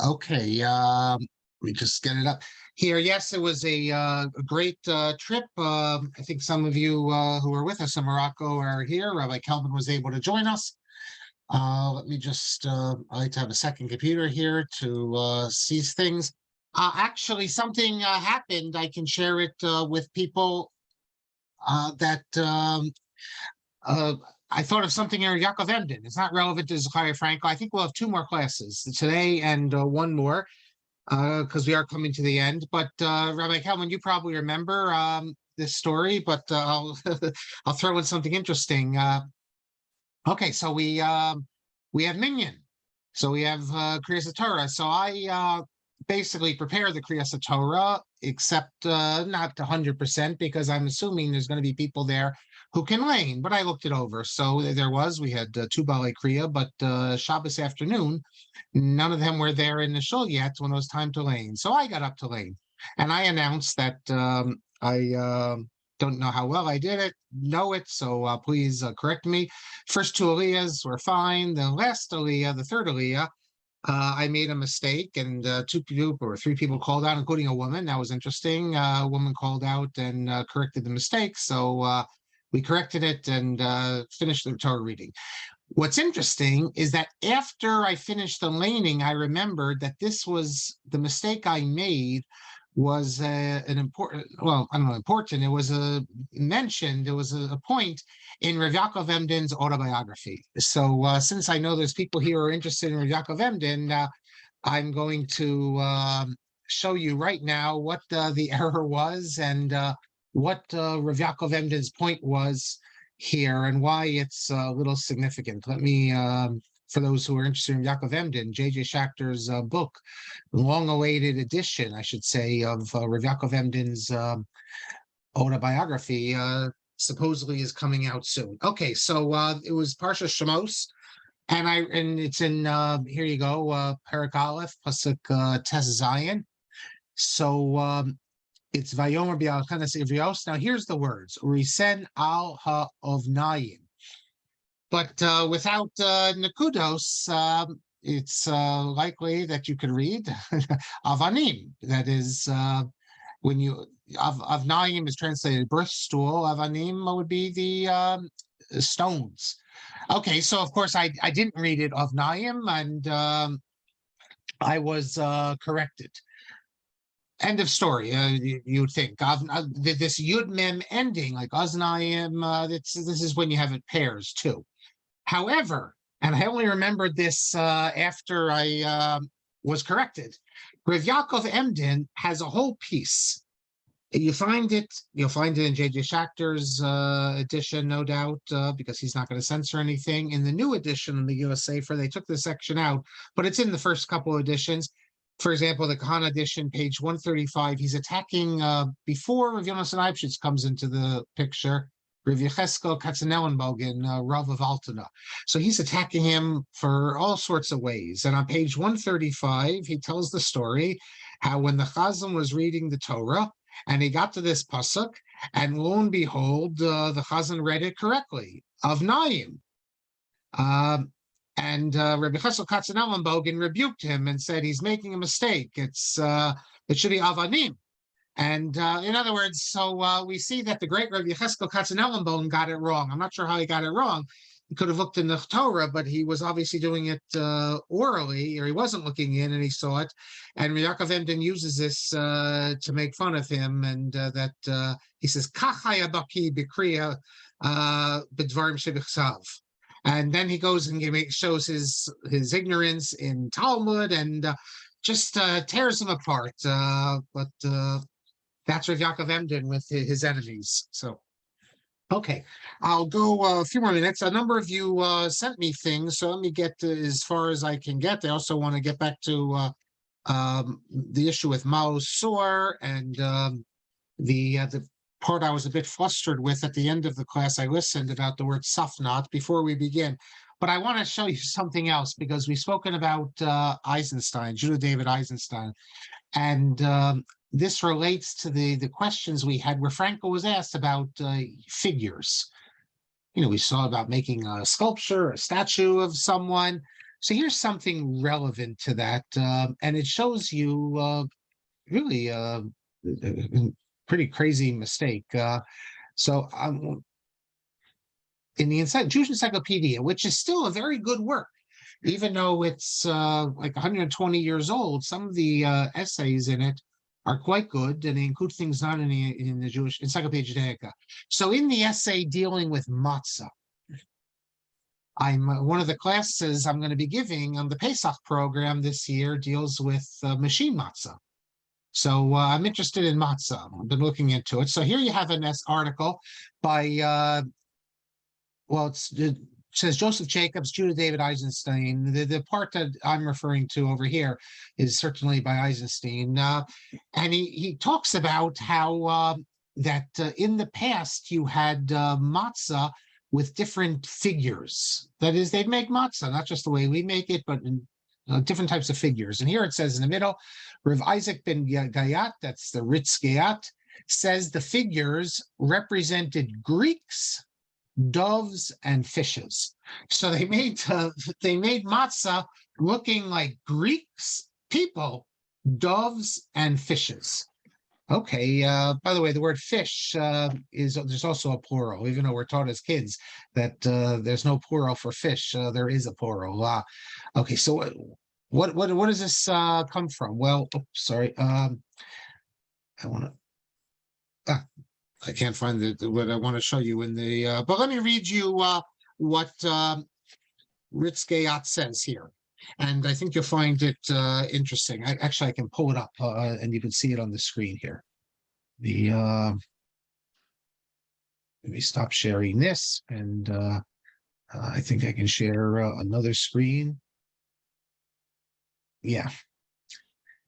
Okay, let me just get it up here. Yes, it was a great trip. I think some of you who were with us in Morocco are here. Rabbi Kelvin was able to join us. Let me just, I like to have a second computer here to see things. Actually, something happened. I can share it with people that I thought of something here, Yakov Emden. It's not relevant to Zechariah Frankel. I think we'll have two more classes today and one more because we are coming to the end. But Rabbi Kelvin, you probably remember this story, but I'll I'll throw in something interesting. Okay, so we have Minyan. So we have Kriyas Torah. So I basically prepare the Kriyas Torah, except not 100% because I'm assuming there's going to be people there who can lane, but I looked it over. So we had two Balei Kriya, but Shabbos afternoon, none of them were there in the shul yet when it was time to lane. So I got up to lane and I announced that I don't know how well I did it, know it, so please correct me. First two aliyahs were fine. The last aliyah, the third aliyah, I made a mistake and two people or three people called out, including a woman. That was interesting. A woman called out and corrected the mistake. So we corrected it and finished the Torah reading. What's interesting is that after I finished the laning, I remembered that this was the mistake I made was an important, well, I don't know, important. It was mentioned, there was a point in Rav Yakov Emden's autobiography. So since I know there's people here who are interested in Rav Yakov Emden, I'm going to show you right now what the error was and what Rav Yakov Emden's point was here and why it's a little significant. Let me, for those who are interested in Yakov Emden, J.J. Schachter's book, long-awaited edition, I should say, of Rav Yakov Emden's autobiography, supposedly is coming out soon. Okay, so it was Parsha Shemos, and it's in here you go, Perek Aleph, pasuk Tes Zayin. So it's Vayomer B'Alchenes Ivrios. Now here's the words: Risen al ha'ovnayim. But without Nekudos, it's likely that you could read Avanim. That is, when you Avnayim is translated birth stool. Avanim would be the stones. Okay, so of course I didn't read it Avnayim, and I was corrected. End of story. You'd think this Yud Mem ending like Aznayim. This is when you have it pairs too. However, and I only remembered this after I was corrected, Rav Yakov Emden has a whole piece. You'll find it in J.J. Schachter's edition, no doubt, because he's not going to censor anything. In the new edition in the U.S. Sefer, they took this section out, but it's in the first couple of editions. For example, the Kahana edition, page 135, he's attacking, before Rav Yonasan Eibschitz comes into the picture, Rav Yecheskel Katzenellenbogen, Rav of Altena. So he's attacking him for all sorts of ways. And on page 135, he tells the story how when the Chazan was reading the Torah, and he got to this pasuk, and lo and behold, the Chazan read it correctly, Avnayim. And Rabbi Chesel Katzenellenbogen rebuked him and said he's making a mistake. It should be Avanim. And in other words, so we see that the great Rabbi Yecheskel Katzenellenbogen got it wrong. I'm not sure how he got it wrong. He could have looked in the Torah, but he was obviously doing it orally, or he wasn't looking in and he saw it. And Yakov Emden uses this to make fun of him, and that he says, Kachaya baki b'kriya b'dvarim shebichsav. And then he goes and shows his ignorance in Talmud and just tears them apart. But that's Rav Yakov Emden with his enemies. So, okay, I'll go a few more minutes. A number of you sent me things, so let me get as far as I can get. I also want to get back to the issue with Mao Sor and the part I was a bit flustered with at the end of the class. I listened about the word safnat before we begin. But I want to show you something else because we've spoken about Eisenstein, Judah David Eisenstein. And this relates to the questions we had where Frankel was asked about figures. You know, we saw about making a sculpture, a statue of someone. So here's something relevant to that, and it shows you really a pretty crazy mistake. So in the Jewish Encyclopedia, which is still a very good work, even though it's like 120 years old, some of the essays in it are quite good, and they include things not in the Jewish Encyclopedia Judaica. So in the essay dealing with matzah, one of the classes I'm going to be giving on the Pesach program this year deals with machine matzah. So I'm interested in matzah. I've been looking into it. So here you have an article by, it says Joseph Jacobs, Judah David Eisenstein. The part that I'm referring to over here is certainly by Eisenstein. And he talks about how that in the past you had matzah with different figures. That is, they'd make matzah, not just the way we make it, but in different types of figures. And here it says in the middle, Rav Isaac ben Gayat, that's the Ritz Gayat, says the figures represented Greeks, doves, and fishes. So they made matzah looking like Greeks, people, doves, and fishes. Okay, by the way, the word fish there's also a plural, even though we're taught as kids that there's no plural for fish, there is a plural. Okay, so what does this come from? Well, sorry, I can't find what I want to show you in the, but let me read you what Ritz Gayat says here. And I think you'll find it interesting. I can pull it up and you can see it on the screen here. Let me stop sharing this, and I think I can share another screen. Yeah,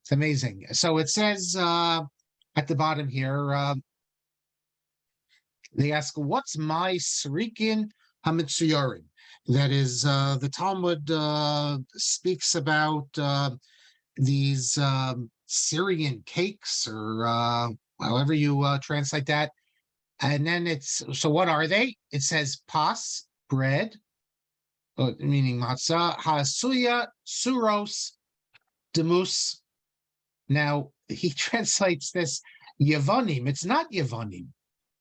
it's amazing. So it says at the bottom here, they ask, what's my Srikin Hamitsuyarin? That is, the Talmud speaks about these Syrian cakes, or however you translate that. And then so what are they? It says pas, bread, meaning matzah, hasuya, suros, demus. Now, he translates this Yavonim. It's not Yavonim.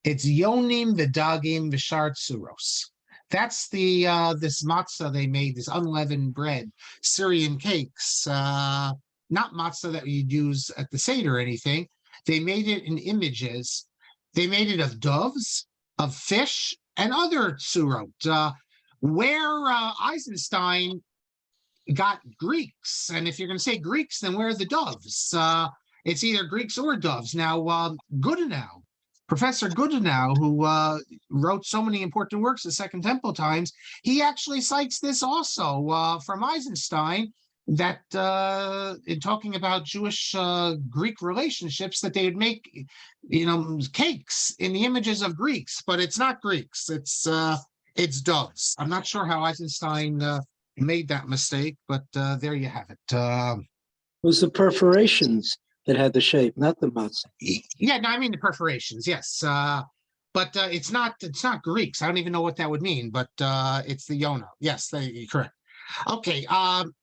It's Yonim, Vidagim, Vishart, Suros. That's this matzah they made, this unleavened bread, Syrian cakes, not matzah that you'd use at the Seder or anything. They made it in images. They made it of doves, of fish, and other tsurot. Where Eisenstein got Greeks, and if you're going to say Greeks, then where are the doves? It's either Greeks or doves. Now, Professor Gedaliah, who wrote so many important works, the Second Temple Times, he actually cites this also from Eisenstein, that in talking about Jewish-Greek relationships, that they would make, cakes in the images of Greeks, but it's not Greeks, it's doves. I'm not sure how Eisenstein made that mistake, but there you have it. It was the perforations that had the shape, not the matzah. Yeah, no, I mean the perforations, yes. But it's not Greeks. I don't even know what that would mean, but it's the Yonah. Yes, you're correct. Okay,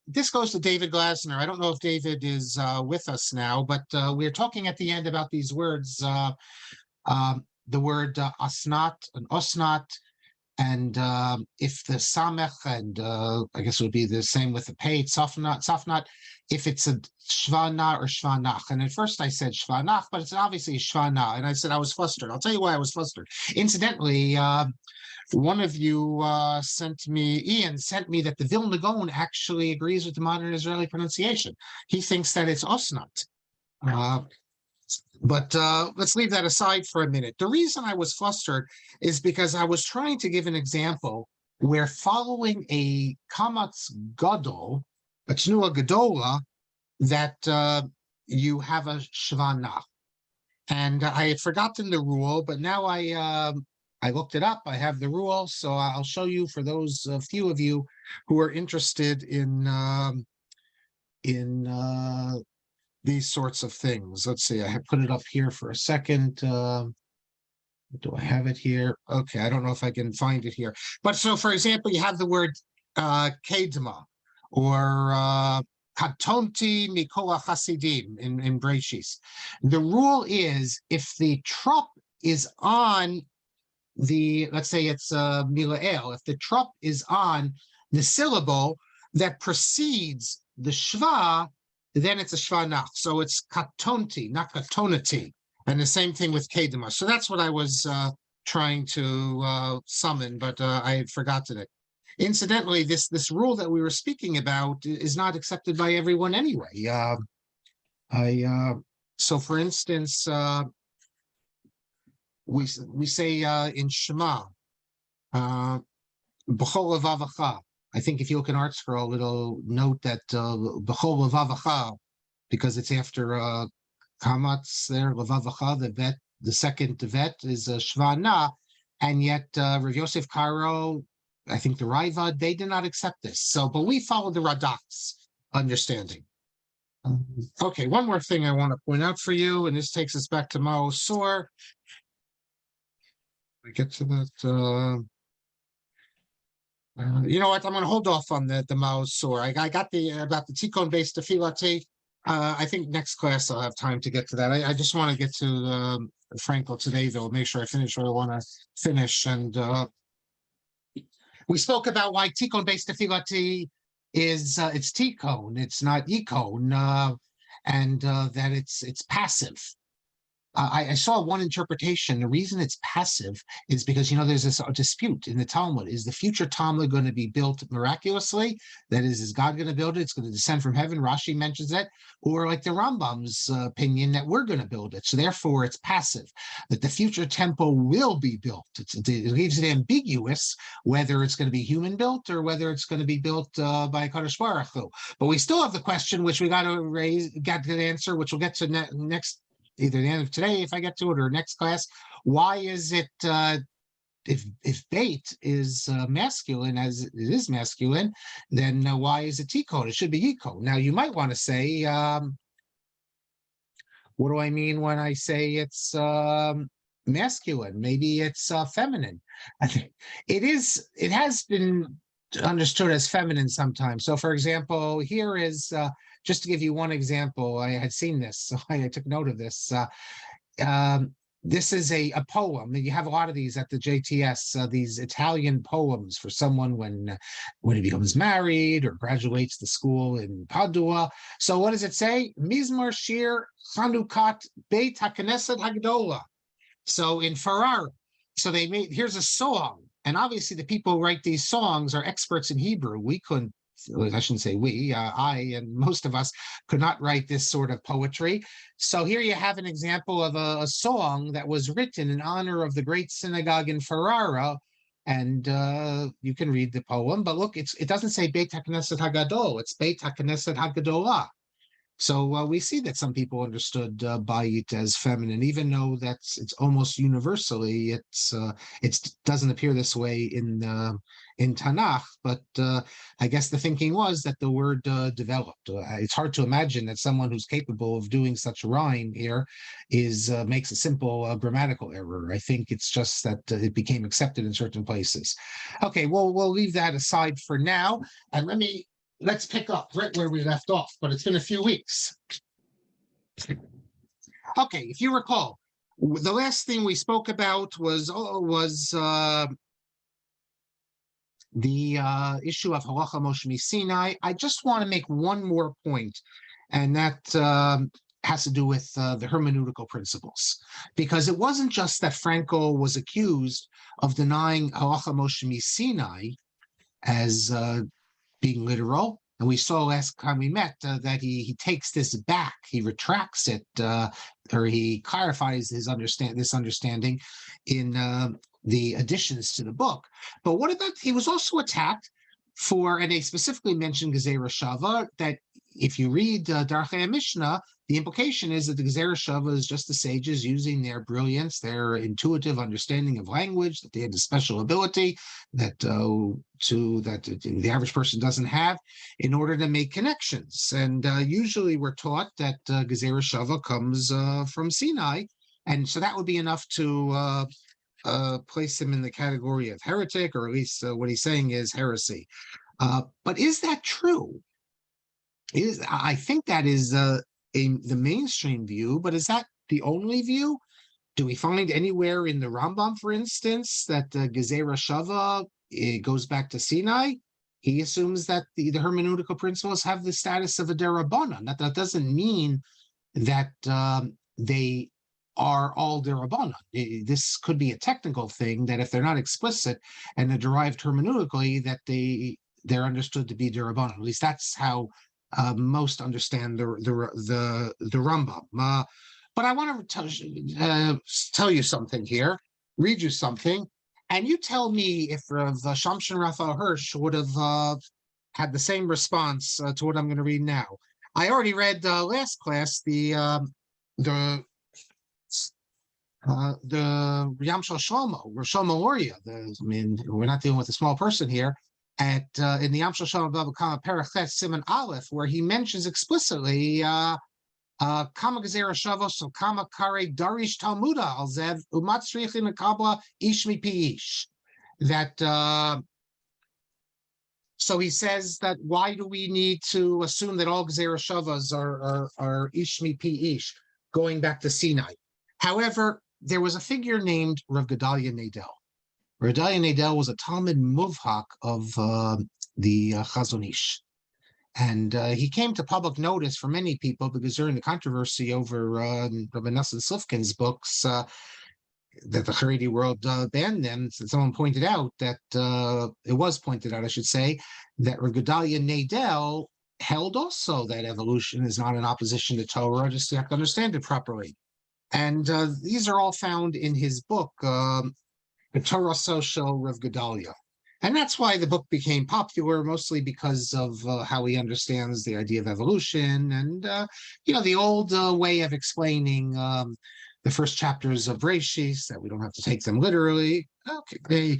this goes to David Glasner. I don't know if David is with us now, but we're talking at the end about these words, the word asnat and osnat, and if the samech, and I guess it would be the same with the pei, safnat, if it's a shvana or shvanach. And at first I said shvanach, but it's obviously shvana. And I said I was flustered. I'll tell you why I was flustered. Incidentally, one of you Ian sent me that the Vilna Gaon actually agrees with the modern Israeli pronunciation. He thinks that it's osnat. But let's leave that aside for a minute. The reason I was flustered is because I was trying to give an example where, following a kamatz gadol, a tenuah gedolah, that you have a shvanach. And I had forgotten the rule, but now I looked it up. I have the rule, so I'll show you for those few of you who are interested in these sorts of things. Let's see, I have put it up here for a second. Do I have it here? Okay, I don't know if I can find it here. But so, for example, you have the word kedma, or katonti mikol hasidim in Breishis. The rule is if the trop is on the, let's say it's milael, if the trop is on the syllable that precedes the shva, then it's a shva nach. So it's katonti, not katonati. And the same thing with kedema. So that's what I was trying to summon, but I had forgotten it. Incidentally, this rule that we were speaking about is not accepted by everyone anyway. So for instance, we say in Shema, b'chol levavacha. I think if you look in Art Scroll, it'll note that b'chol levavacha, because it's after kamatz there, levavacha, the vet, the second vet is shvana, and yet Rav Yosef Karo, I think the Raiva, they did not accept this. So, but we follow the Radak's understanding. Okay, one more thing I want to point out for you, and this takes us back to Mao Sor. We get to that. You know what? I'm going to hold off on the Mao Sor. I got the about the Tikon based tefillah. I think next class I'll have time to get to that. I just want to get to Frankel today, though. Make sure I finish what I want to finish. And we spoke about why Tikon based tefillah is it's Tikon, it's not Ikon, and that it's passive. I saw one interpretation. The reason it's passive is because, you know, there's this dispute in the Talmud. Is the future Talmud going to be built miraculously? That is God going to build it? It's going to descend from heaven. Rashi mentions that. Or like the Rambam's opinion that we're going to build it. So therefore it's passive, that the future temple will be built. It leaves it ambiguous whether it's going to be human built or whether it's going to be built by Kadosh Baruch Hu. But we still have the question, which we got to answer, which we'll get to next, either the end of today, if I get to it, or next class. Why is it, if bait is masculine, as it is masculine, then why is it Tikon? It should be Yikon. Now, you might want to say, what do I mean when I say it's masculine? Maybe it's feminine. I think it has been understood as feminine sometimes. So, for example, here is, just to give you one example, I had seen this, so I took note of this. This is a poem, and you have a lot of these at the JTS, these Italian poems for someone when he becomes married or graduates the school in Padua. So what does it say? Mizmor Shir Chanukat Beit HaKnesset HaGedolah. So in Ferrara, so they made, here's a song, and obviously the people who write these songs are experts in Hebrew. We couldn't, I shouldn't say we, I and most of us could not write this sort of poetry. So here you have an example of a song that was written in honor of the great synagogue in Ferrara, and you can read the poem. But look, it doesn't say Beit HaKnesset HaGadol, it's Beit HaKnesset HaGedolah. So we see that some people understood Bayit as feminine, even though it's almost universally it doesn't appear this way in Tanakh. But I guess the thinking was that the word developed. It's hard to imagine that someone who's capable of doing such a rhyme here makes a simple grammatical error. I think it's just that it became accepted in certain places. Okay, well, we'll leave that aside for now, and let's pick up right where we left off, but it's been a few weeks. Okay, if you recall, the last thing we spoke about was the issue of Halacha Moshe Sinai. I just want to make one more point, and that has to do with the hermeneutical principles, because it wasn't just that Frankel was accused of denying Halacha Moshe Sinai as being literal, and we saw last time we met that he takes this back, he retracts it, or he clarifies this understanding in the additions to the book. But what about, he was also attacked for, and they specifically mentioned Gezerah Shavah, that if you read Darchei Mishnah, the implication is that the Gezerah Shavah is just the sages using their brilliance, their intuitive understanding of language, that they had a special ability that the average person doesn't have, in order to make connections. And usually we're taught that Gezerah Shavah comes from Sinai, and so that would be enough to place him in the category of heretic, or at least what he's saying is heresy. But is that true? I think that is the mainstream view, but is that the only view? Do we find anywhere in the Rambam, for instance, that Gezerah Shavah goes back to Sinai? He assumes that the hermeneutical principles have the status of a derabanan. That doesn't mean that they are all derabanan. This could be a technical thing that if they're not explicit and they're derived hermeneutically, that they're understood to be derabanan. At least that's how most understand the Rambam. But I want to tell you something here, read you something, and you tell me if Shamshon Raphael Hirsch would have had the same response to what I'm going to read now. I already read last class the Yam Shel Shlomo, or Shlomo Oria. I mean, we're not dealing with a small person here. In the Yam Shel Shlomo Bava Kama Perachet Siman Aleph, where he mentions explicitly Kama Gezerah Shavos, so Kama Kare Darish Talmuda Al Zev Umatzrichim Kabla Ish Mipi Ish. That so he says that why do we need to assume that all Gezerah Shavas are Ish Mipi Ish, going back to Sinai? However, there was a figure named Rav Gedaliah Nadel. Rav Gedaliah Nadel was a Talmud Muvhak of the Chazon Ish. And he came to public notice for many people because during the controversy over Rabbi Nassim Slifkin's books, that the Haredi world banned them, someone pointed out that, it was pointed out, I should say, that Rav Gedaliah Nadel held also that evolution is not in opposition to Torah, just you have to understand it properly. And these are all found in his book, The Torah Social Rav Gedaliah. And that's why the book became popular, mostly because of how he understands the idea of evolution and, the old way of explaining the first chapters of Bereshis, that we don't have to take them literally. Okay,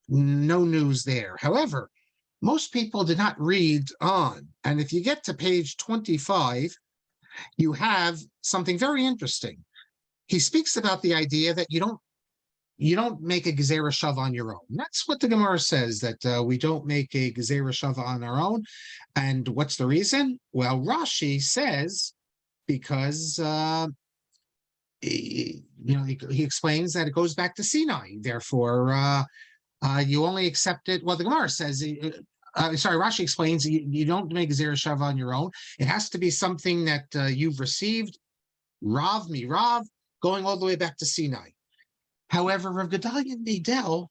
no news there. However, most people did not read on. And if you get to page 25, you have something very interesting. He speaks about the idea that you don't make a Gezerah Shavah on your own. That's what the Gemara says, that we don't make a Gezerah Shavah on our own. And what's the reason? Well, Rashi says because he explains that it goes back to Sinai. Therefore, you only accept it. Well, the Gemara says, Rashi explains you don't make Gezerah Shavah on your own. It has to be something that you've received, Rav Mirav, going all the way back to Sinai. However, Rav Gedaliah Nadel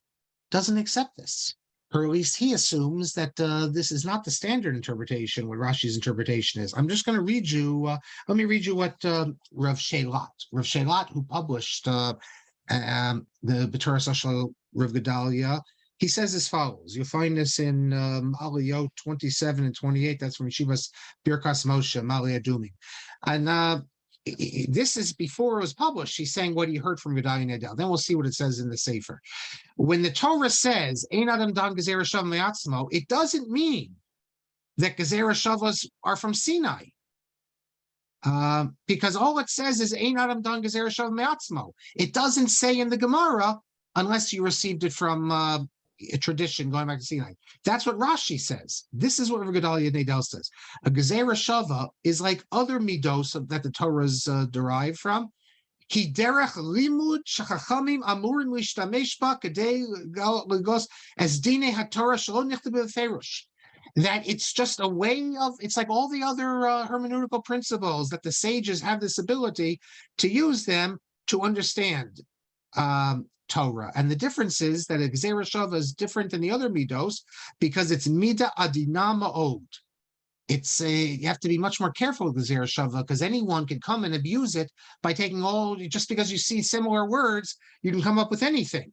doesn't accept this, or at least he assumes that this is not the standard interpretation, what Rashi's interpretation is. I'm just going to read you, let me read you what Rav Shelat, who published the B'Torah Social Rav Gedaliah, he says as follows. You'll find this in Aliyot 27 and 28. That's from Yeshivas Birkas Moshe, Mali Adumim. And this is before it was published. He's saying what he heard from Gedaliah Nadel. Then we'll see what it says in the Sefer. When the Torah says, Ein Adam Dan Gezerah Shavah Me'atzmo, it doesn't mean that Gezerah Shavas are from Sinai. Because all it says is Ein Adam Dan Gezerah Shavah Me'atzmo. It doesn't say in the Gemara, unless you received it from a tradition going back to Sinai. That's what Rashi says. This is what Gedaliah Nadel says. A Gezerah Shavah is like other midos that the Torah is derived from. Ki derech limud shachachamim amurim lishtamesh ba kadei legos as dine haTorah shelo nichtav b'ferush. That it's just a way of, it's like all the other hermeneutical principles that the sages have this ability to use them to understand Torah. And the difference is that a Gezerah Shavah is different than the other midos because it's mida adina ma'od. It's you have to be much more careful with Gezerah Shavah because anyone can come and abuse it by taking just because you see similar words, you can come up with anything.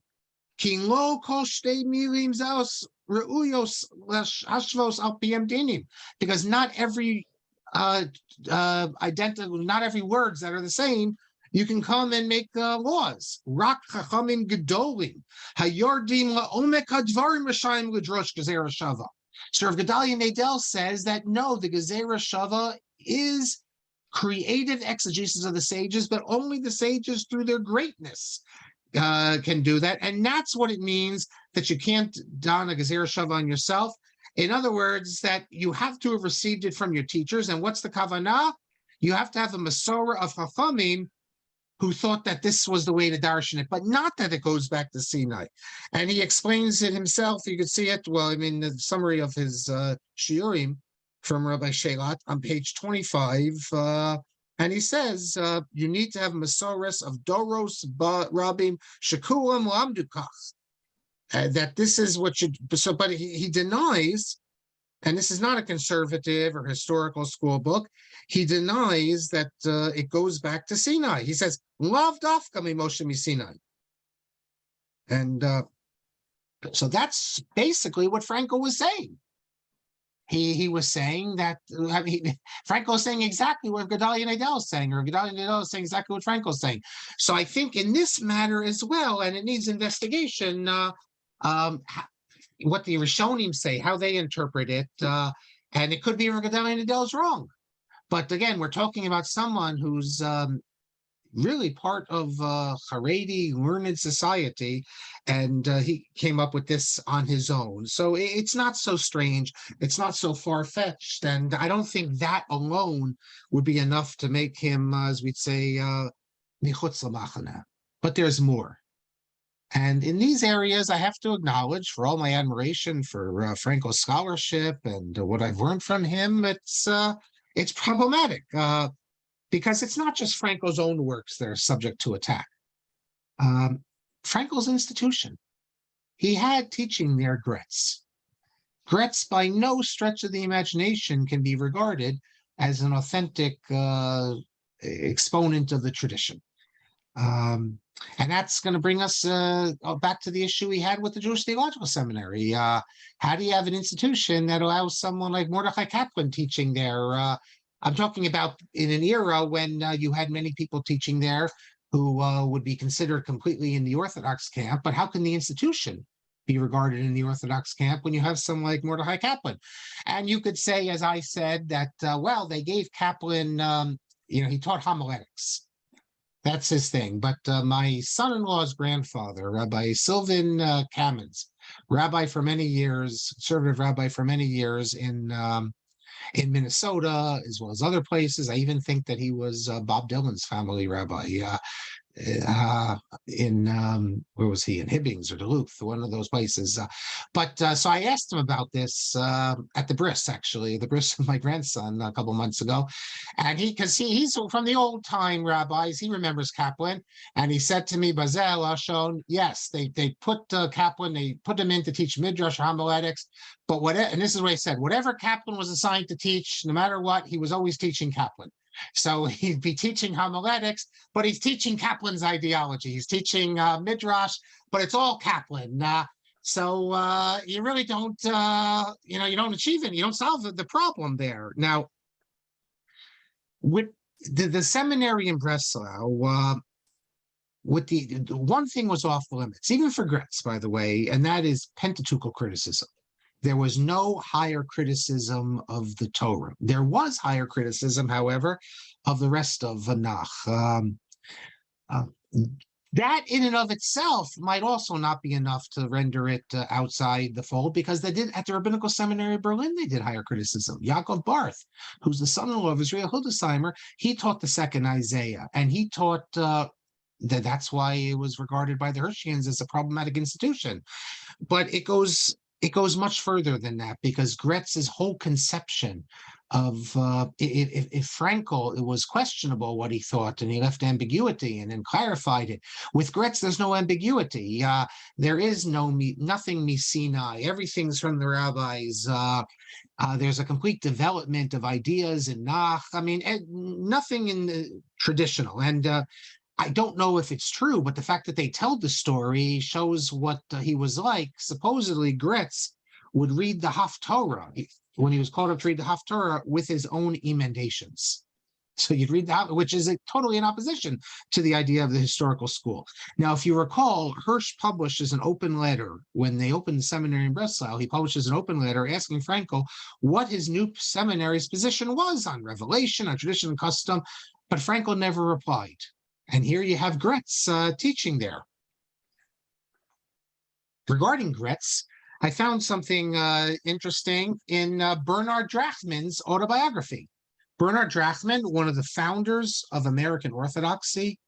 Ki lo kol shtei milim zaos reuyos hashvos al piem dinim, because not every identical, not every words that are the same you can come and make laws. Rak chachamim gedolim hayordim laomek hadvarim rishayim ledrosh Gezerah Shavah. So Rav Gedaliah Nadel says that no, the Gezerah Shavah is creative exegesis of the sages, but only the sages through their greatness. can do that. And that's what it means that you can't don a Gezerah Shavah on yourself. In other words, that you have to have received it from your teachers. And what's the kavanah? You have to have a Masorah of Chachamim who thought that this was the way to darshan it, but not that it goes back to Sinai. And he explains it himself. You could see it, well, I mean, the summary of his shiurim from Rabbi Shelat on page 25. And he says, you need to have Masorahs of Doros Rabim Shekulam Lamdukach. That this is what you, so, but he denies, and this is not a conservative or historical school book, he denies that it goes back to Sinai. He says, Lav dafka Moshe mi Sinai. And so that's basically what Frankel was saying. He was saying that, I mean, Frankel is saying exactly what Gedaliah and Nadel is saying, or Gedaliah and Nadel is saying exactly what Frankel is saying. So I think in this matter as well, and it needs investigation, what the Rishonim say, how they interpret it, and it could be where Gedaliah and Nadel is wrong. But again, we're talking about someone who's really part of Haredi learned society, and he came up with this on his own. So it's not so strange, it's not so far-fetched, and I don't think that alone would be enough to make him, as we'd say, michutz lamachana. But there's more. And in these areas, I have to acknowledge, for all my admiration for Frankel's scholarship and what I've learned from him, it's problematic. Because it's not just Frankel's own works that are subject to attack. Frankel's institution. He had teaching there Graetz. Graetz, by no stretch of the imagination, can be regarded as an authentic exponent of the tradition. And that's going to bring us back to the issue we had with the Jewish Theological Seminary. How do you have an institution that allows someone like Mordechai Kaplan teaching there? I'm talking about in an era when you had many people teaching there who would be considered completely in the Orthodox camp, but how can the institution be regarded in the Orthodox camp when you have someone like Mordechai Kaplan? And you could say, as I said, that, well, they gave Kaplan, he taught homiletics. That's his thing. But my son-in-law's grandfather, Rabbi Sylvan Kamens, rabbi for many years, conservative rabbi for many years in Minnesota, as well as other places. I even think that he was Bob Dylan's family rabbi in where was he, in Hibbings or Duluth, one of those places. So I asked him about this at the bris, actually, the bris of my grandson a couple months ago, and because he's from the old time rabbis, he remembers Kaplan, and he said to me, Bazel Ashon, yes, they put Kaplan, they put him in to teach midrash homiletics, but whatever, and this is what he said, whatever Kaplan was assigned to teach, no matter what, he was always teaching Kaplan. So he'd be teaching homiletics, but he's teaching Kaplan's ideology. He's teaching midrash, but it's all Kaplan. So you really don't, you don't achieve it. You don't solve the problem there. Now, with the seminary in Breslau, with the one thing was off limits, even for Graetz, by the way, and that is Pentateuchal criticism. There was no higher criticism of the Torah. There was higher criticism, however, of the rest of Tanakh. That in and of itself might also not be enough to render it outside the fold, because they did, at the Rabbinical Seminary of Berlin, they did higher criticism. Yaakov Barth, who's the son-in-law of Esriel Hildesheimer, he taught the second Isaiah, and he taught that's why it was regarded by the Hirschians as a problematic institution. But it goes much further than that, because Graetz's whole conception of if Frankel, it was questionable what he thought, and he left ambiguity and then clarified it. With Graetz, there's no ambiguity. There is nothing Sinai. Everything's from the rabbis. There's a complete development of ideas in Nach. I mean, nothing in the traditional. And I don't know if it's true, but the fact that they tell the story shows what he was like. Supposedly, Graetz would read the Haftorah when he was called up to read the Haftorah with his own emendations. So you'd read that, which is totally in opposition to the idea of the historical school. Now, if you recall, Hirsch publishes an open letter when they opened the seminary in Breslau. He publishes an open letter asking Frankel what his new seminary's position was on revelation, on tradition and custom, but Frankel never replied. And here you have Graetz teaching there. regarding Graetz, I found something interesting in Bernard Drachman's autobiography. Bernard Drachman, one of the founders of American Orthodoxy,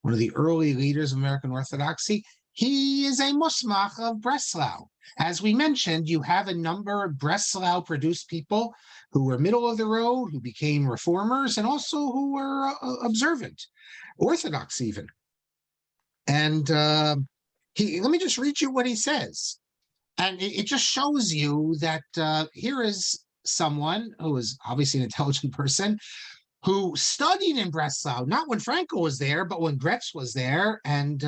one of the early leaders of American Orthodoxy, he is a musmach of Breslau. As we mentioned, you have a number of Breslau-produced people who were middle of the road, who became reformers, and also who were observant, Orthodox even. And let me just read you what he says. And it just shows you that here is someone who is obviously an intelligent person who studied in Breslau, not when Frankel was there, but when Graetz was there, and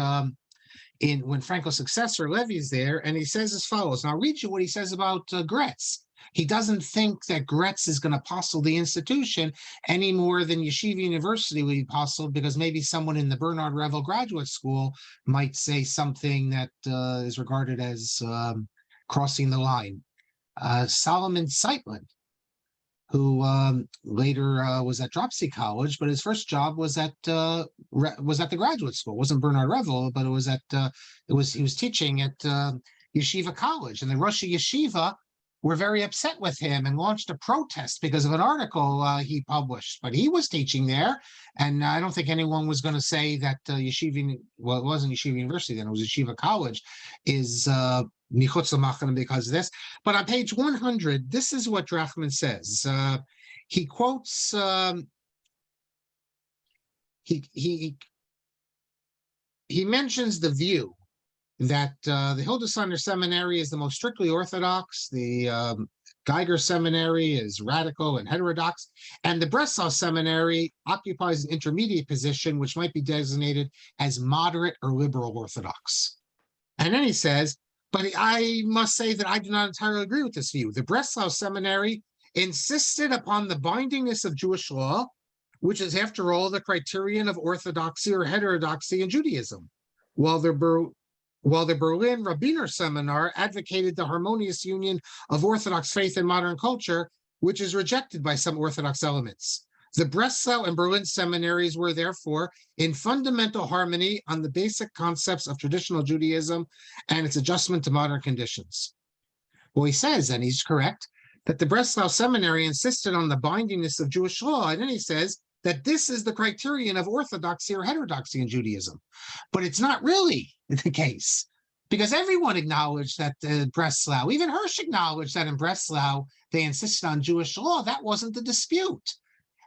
when Frankel's successor Levi is there. And he says as follows. And I'll read you what he says about Graetz. He doesn't think that Graetz is going to apostle the institution any more than Yeshiva University would be apostled, because maybe someone in the Bernard Revel Graduate School might say something that is regarded as crossing the line. Solomon Zeitlin, who later was at Dropsy College, but his first job was at the graduate school. It wasn't Bernard Revel, but it was he was teaching at Yeshiva College, and the Rosh Yeshiva were very upset with him and launched a protest because of an article he published. But he was teaching there, and I don't think anyone was going to say that Yeshiva, well, it wasn't Yeshiva University then, it was Yeshiva College, is michutz l'machane because of this. But on page 100, this is what Drachman says. He quotes, he mentions the view that the Hildesheimer Seminary is the most strictly Orthodox, the Geiger Seminary is radical and heterodox, and the Breslau Seminary occupies an intermediate position which might be designated as moderate or liberal Orthodox. And then he says, but I must say that I do not entirely agree with this view. The Breslau Seminary insisted upon the bindingness of Jewish law, which is, after all, the criterion of orthodoxy or heterodoxy in Judaism, while the Berlin Rabbiner Seminar advocated the harmonious union of Orthodox faith and modern culture, which is rejected by some Orthodox elements. The Breslau and Berlin seminaries were therefore in fundamental harmony on the basic concepts of traditional Judaism and its adjustment to modern conditions. Well, he says, and he's correct, that the Breslau Seminary insisted on the bindingness of Jewish law, and then he says that this is the criterion of orthodoxy or heterodoxy in Judaism. But it's not really the case, because everyone acknowledged that Breslau, even Hirsch acknowledged that in Breslau, they insisted on Jewish law. That wasn't the dispute.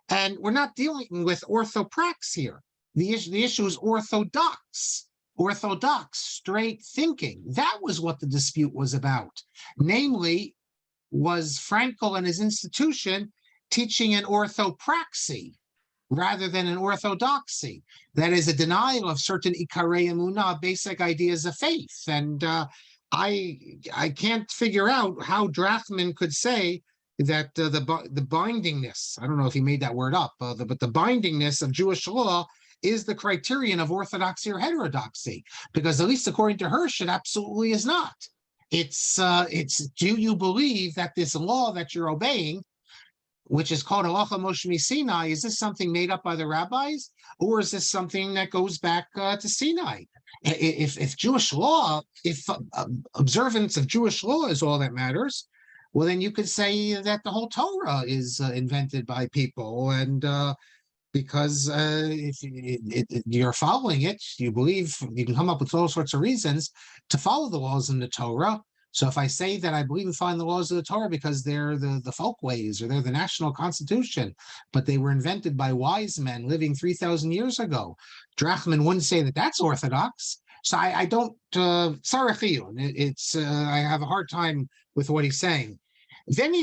And we're not dealing with orthoprax here. The issue is orthodox, straight thinking. That was what the dispute was about. Namely, was Frankel and his institution teaching an orthopraxy rather than an orthodoxy? That is a denial of certain ikarei emunah, basic ideas of faith. And I can't figure out how Drachman could say that the bindingness, I don't know if he made that word up, but the bindingness of Jewish law is the criterion of orthodoxy or heterodoxy, because at least according to Hirsch, it absolutely is not. It's do you believe that this law that you're obeying, which is called Halacha Moshe Sinai, is this something made up by the rabbis, or is this something that goes back to Sinai? If Jewish law, if observance of Jewish law is all that matters, well, then you could say that the whole Torah is invented by people, and because if you're following it, you believe, you can come up with all sorts of reasons to follow the laws in the Torah. So if I say that I believe in following the laws of the Torah because they're the folkways or they're the national constitution, but they were invented by wise men living 3,000 years ago, Drachman wouldn't say that that's orthodox. So I don't, sorry, it's I have a hard time with what he's saying. Then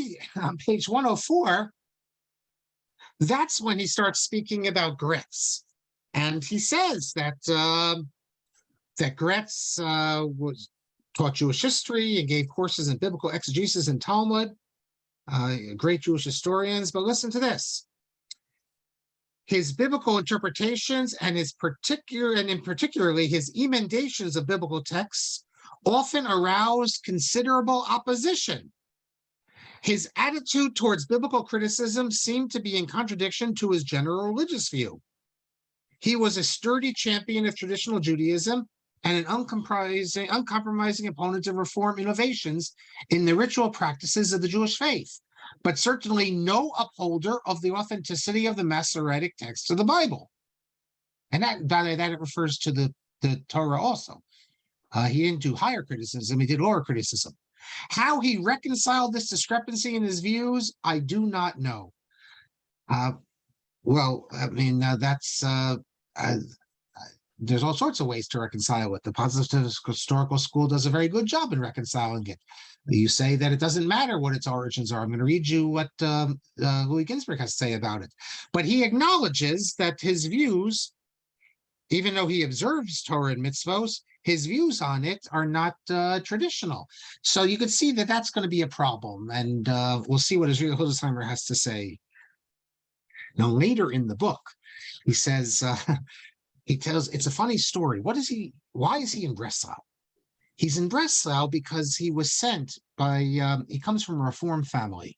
on page 104, that's when he starts speaking about Graetz. And he says that that Graetz taught Jewish history and gave courses in biblical exegesis and Talmud, great Jewish historians. But listen to this. His biblical interpretations and particularly his emendations of biblical texts often aroused considerable opposition. His attitude towards biblical criticism seemed to be in contradiction to his general religious view. He was a sturdy champion of traditional Judaism, and an uncompromising opponent of reform innovations in the ritual practices of the Jewish faith, but certainly no upholder of the authenticity of the Masoretic texts of the Bible. And that refers to the Torah also. He didn't do higher criticism, he did lower criticism. How he reconciled this discrepancy in his views, I do not know. There's all sorts of ways to reconcile it. The positive historical school does a very good job in reconciling it. You say that it doesn't matter what its origins are. I'm going to read you what Louis Ginsburg has to say about it. But he acknowledges that his views, even though he observes Torah and mitzvos, his views on it are not traditional. So you could see that that's going to be a problem. And we'll see what Esriel Hildesheimer has to say. Now, later in the book, he says, it's a funny story. Why is he in Breslau? He's in Breslau because he was sent by, he comes from a Reform family,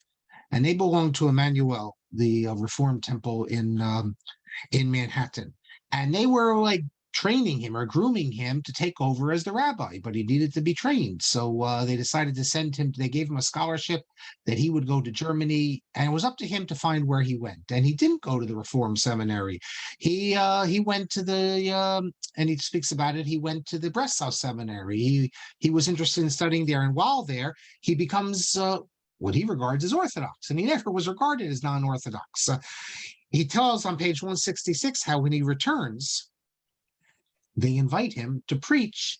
and they belong to Emmanuel, the Reform temple in Manhattan. And they were like training him or grooming him to take over as the rabbi, but he needed to be trained. So they decided to send him, they gave him a scholarship that he would go to Germany, and it was up to him to find where he went. And he didn't go to the Reform Seminary. He went to and he speaks about it, he went to the Breslau Seminary. He was interested in studying there, and while there, he becomes what he regards as Orthodox, and he never was regarded as non-Orthodox. He tells on page 166 how when he returns, they invite him to preach.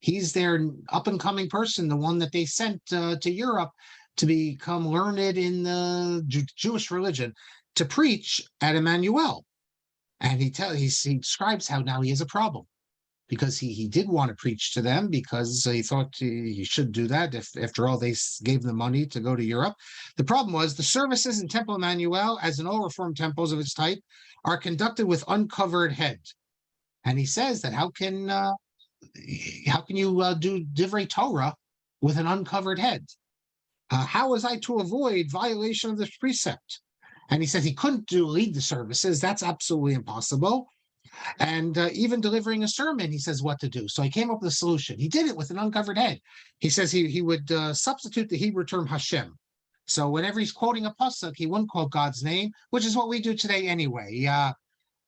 He's their up-and-coming person, the one that they sent to Europe to become learned in the Jewish religion, to preach at Emmanuel. And he describes how now he has a problem, because he did want to preach to them, because he thought he should do that if, after all, they gave them money to go to Europe. The problem was the services in Temple Emmanuel, as in all Reformed temples of its type, are conducted with uncovered head. And he says that how can you do divrei Torah with an uncovered head? How was I to avoid violation of this precept? And he says he couldn't lead the services. That's absolutely impossible. And even delivering a sermon, he says what to do. So he came up with a solution. He did it with an uncovered head. He says he would substitute the Hebrew term Hashem. So whenever he's quoting a pasuk, he wouldn't quote God's name, which is what we do today anyway.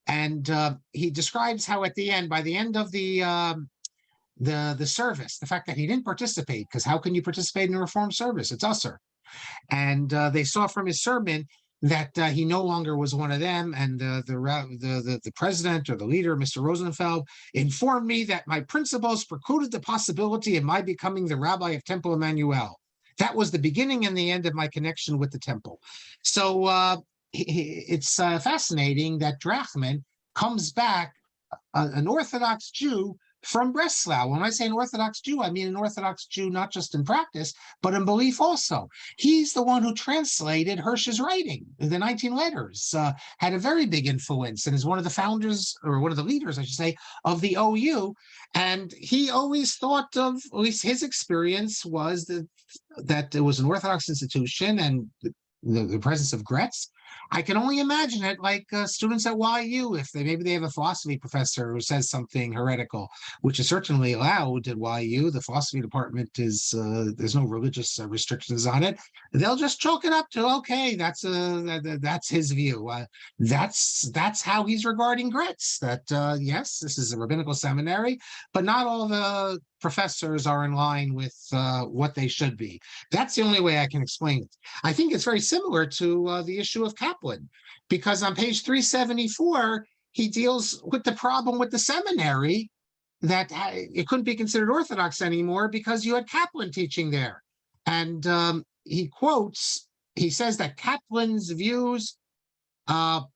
And he describes how at the end, by the end of the service, the fact that he didn't participate, because how can you participate in a Reform service? It's usher. And they saw from his sermon that he no longer was one of them. And the president or the leader, Mr. Rosenfeld, informed me that my principles precluded the possibility of my becoming the rabbi of Temple Emmanuel. That was the beginning and the end of my connection with the temple. So it's fascinating that Drachman comes back an Orthodox Jew from Breslau. When I say an Orthodox Jew, I mean an Orthodox Jew not just in practice, but in belief also. He's the one who translated Hirsch's writing, the 19 letters, had a very big influence, and is one of the founders, or one of the leaders, I should say, of the OU. And he always thought of, at least his experience was that it was an Orthodox institution, and the presence of Graetz. I can only imagine it like students at YU, if maybe they have a philosophy professor who says something heretical, which is certainly allowed at YU. The philosophy department is there's no religious restrictions on it. They'll just chalk it up to, okay, that's his view. That's how he's regarding Graetz. That yes, this is a rabbinical seminary, but not all the professors are in line with what they should be. That's the only way I can explain it. I think it's very similar to the issue of Kaplan, because on page 374, he deals with the problem with the seminary, that it couldn't be considered Orthodox anymore because you had Kaplan teaching there. And he says that Kaplan's views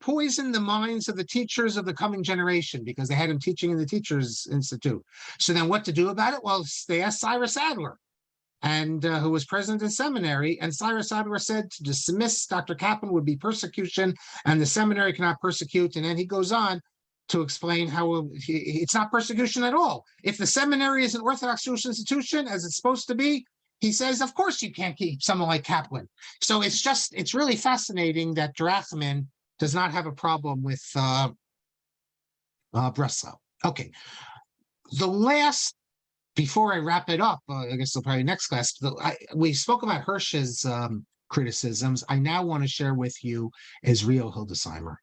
poisoned the minds of the teachers of the coming generation, because they had him teaching in the Teachers Institute. So then what to do about it? Well, they asked Cyrus Adler, and who was president of the seminary, and Cyrus Adler said to dismiss Dr. Kaplan would be persecution, and the seminary cannot persecute. And then he goes on to explain how it's not persecution at all. If the seminary is an Orthodox Jewish institution, as it's supposed to be, he says, of course you can't keep someone like Kaplan. So it's really fascinating that Drachman does not have a problem with Breslau. Okay, The last, before I wrap it up, I guess probably next class, we spoke about Hirsch's criticisms. I now want to share with you Esriel Hildesheimer,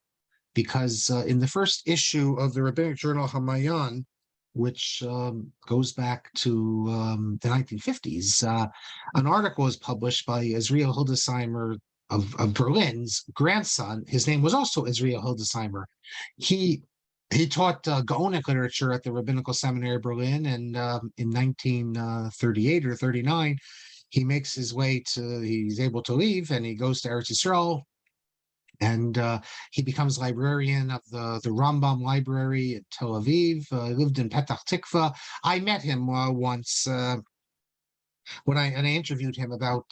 because in the first issue of the rabbinic journal Hamayan, which goes back to the 1950s, an article was published by Esriel Hildesheimer of Berlin's grandson. His name was also Esriel Hildesheimer. He taught Gaonic literature at the Rabbinical Seminary Berlin, and in 1938 or 39, he's able to leave, and he goes to Eretz Yisrael, and he becomes librarian of the Rambam Library in Tel Aviv. Lived in Petach Tikva. I met him once when I interviewed him about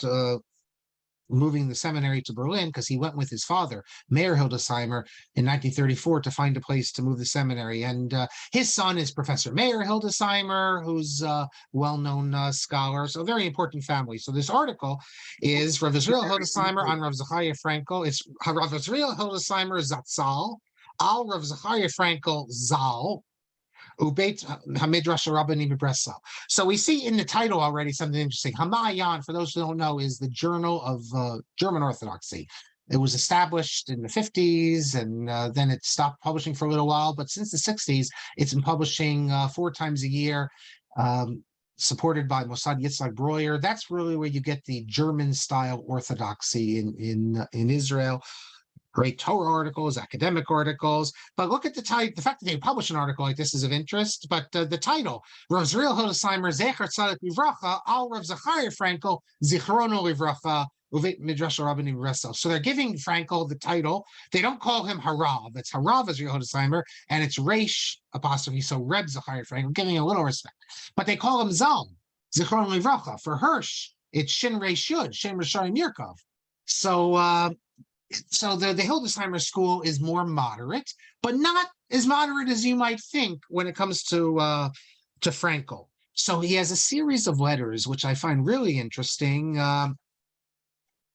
moving the seminary to Berlin, because he went with his father, Meir Hildesheimer, in 1934 to find a place to move the seminary. And his son is Professor Meir Hildesheimer, who's a well-known scholar, so a very important family. So this article is Rav Esriel Hildesheimer on Rav Zechariah Frankel. It's Rav Esriel Hildesheimer Zatzal, al Rav Zechariah Frankel Zal, Ubeit Hamidrash Rabbanim Breslau. So we see in the title already something interesting. Hamayan, for those who don't know, is the journal of German Orthodoxy. It was established in the 50s, and then it stopped publishing for a little while. But since the 60s, it's been publishing 4 times a year, supported by Mossad Yitzhak Breuer. That's really where you get the German-style Orthodoxy in Israel. Great Torah articles, academic articles, but look at the title. The fact that they publish an article like this is of interest, but the title, Rav Esriel Hildesheimer, Zecher Tzadik Livracha, al Rav Zechariah Frankel, Zichrono Livracha, Uvet Midrash Rabbanim Breslau. So they're giving Frankel the title. They don't call him Harav. It's Harav Esriel Hildesheimer, and it's Reish apostrophe, so Reb Zechariah Frankel, giving a little respect. But they call him Zal, Zichrono Livracha. For Hirsch, it's Shin Reish Yud, Shin Rishayim Yirkov. So the Hildesheimer school is more moderate, but not as moderate as you might think when it comes to Frankel. So he has a series of letters, which I find really interesting,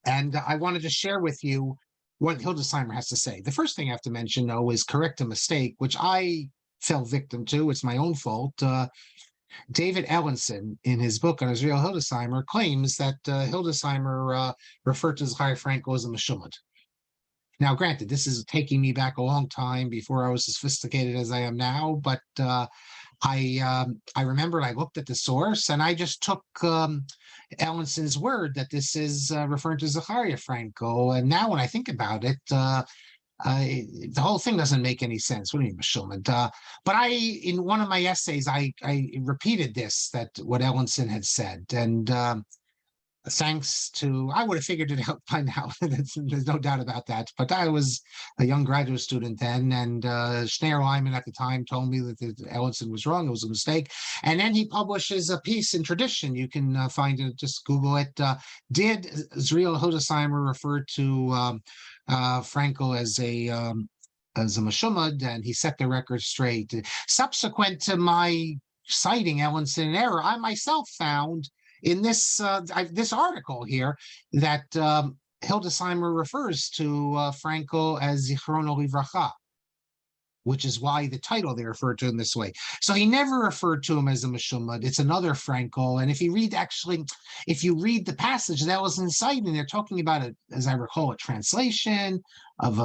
and I wanted to share with you what Hildesheimer has to say. The first thing I have to mention, though, is correct a mistake, which I fell victim to. It's my own fault. David Ellenson, in his book on Esriel Hildesheimer, claims that Hildesheimer referred to Zechariah Frankel as a Meshumad. Now, granted, this is taking me back a long time before I was as sophisticated as I am now, but I remember I looked at the source, and I just took Ellenson's word that this is referring to Zechariah Frankel. And now when I think about it, the whole thing doesn't make any sense. What do you mean, Meshulman? But in one of my essays, I repeated what Ellenson had said, and thanks to, I would have figured it out by now. There's no doubt about that. But I was a young graduate student then, and Schneier Lyman at the time told me that Ellenson was wrong. It was a mistake. And then he publishes a piece in Tradition. You can find it, just Google it. Did Esriel Hildesheimer refer to Frankel as a Meshumad? And he set the record straight. Subsequent to my citing Ellenson in error, I myself found in this article here that Hildesheimer refers to Frankel as Zichrono Livracha, which is why the title they refer to him this way. So he never referred to him as a Meshumad. It's another Frankel. And if you read the passage that was inciting, they're talking about as I recall, a translation of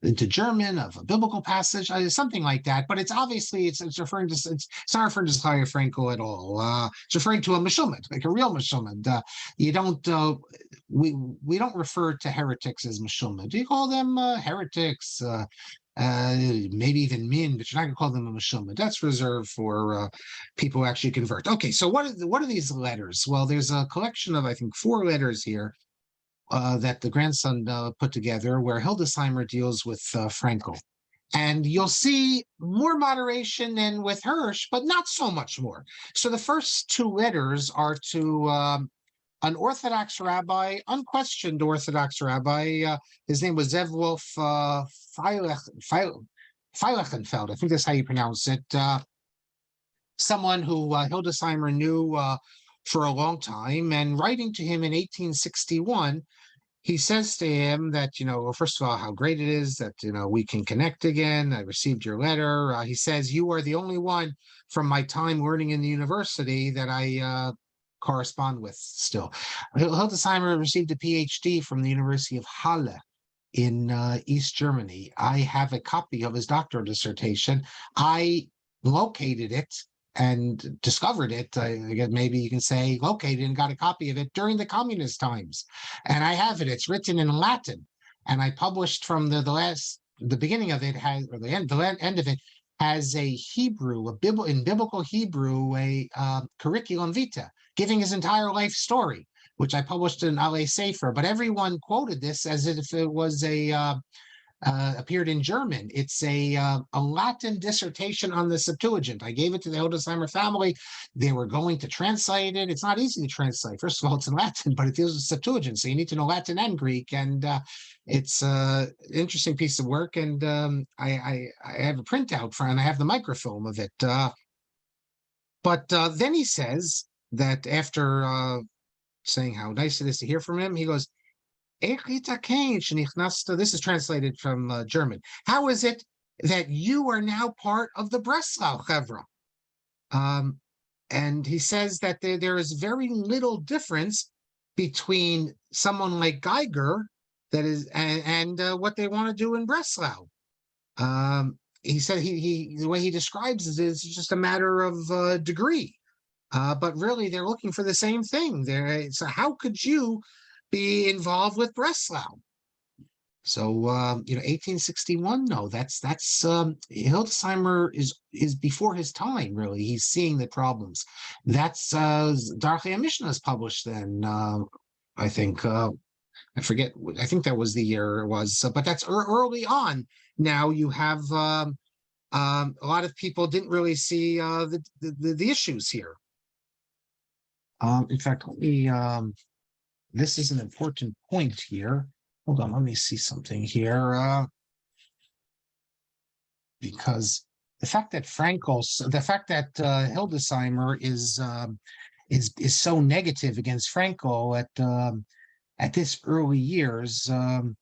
into German of a biblical passage, something like that. But it's obviously it's referring to it's not referring to Zechariah Frankel at all. It's referring to a Meshumad, like a real Meshumad. You don't we don't refer to heretics as Meshumad. You call them heretics. Maybe even min, but you're not going to call them a meshumad. That's reserved for people who actually convert. Okay, so what are these letters? Well, there's a collection of, I think, 4 letters here that the grandson put together where Hildesheimer deals with Frankel. And you'll see more moderation than with Hirsch, but not so much more. So the first 2 letters are to an Orthodox rabbi, unquestioned Orthodox rabbi. His name was Zev Wolf Feilechenfeld. I think that's how you pronounce it. Someone who Hildesheimer knew for a long time, and writing to him in 1861, he says to him that, well, first of all, how great it is that, we can connect again. I received your letter. He says, you are the only one from my time learning in the university that I correspond with still. Hildesheimer received a PhD from the University of Halle in East Germany. I have a copy of his doctoral dissertation. I located it and discovered it. Maybe you can say located and got a copy of it during the communist times. And I have it. It's written in Latin. And I published from the beginning of it has, or the end of it has a Hebrew, in biblical Hebrew, a curriculum vitae, giving his entire life story, which I published in Ale Sefer. But everyone quoted this as if it was appeared in German. It's a Latin dissertation on the Septuagint. I gave it to the Hildesheimer family. They were going to translate it. It's not easy to translate. First of all, it's in Latin, but it deals with Septuagint, so you need to know Latin and Greek. And it's an interesting piece of work. And I have a printout for, and I have the microfilm of it. But then he says that after saying how nice it is to hear from him, he goes, this is translated from German. How is it that you are now part of the Breslau Chevra? And he says that there is very little difference between someone like Geiger and what they want to do in Breslau. He said the way he describes it is just a matter of degree. But really, they're looking for the same thing. So how could you be involved with Breslau? So 1861. No, that's Hildesheimer is before his time. Really, he's seeing the problems. That's Darchei Mishnah is published then. I think I forget. I think that was the year it was. But that's early on. Now you have a lot of people didn't really see the issues here. In fact, let me. This is an important point here. Hold on, let me see something here. Because the fact that Hildesheimer is so negative against Frankel at this early years. Let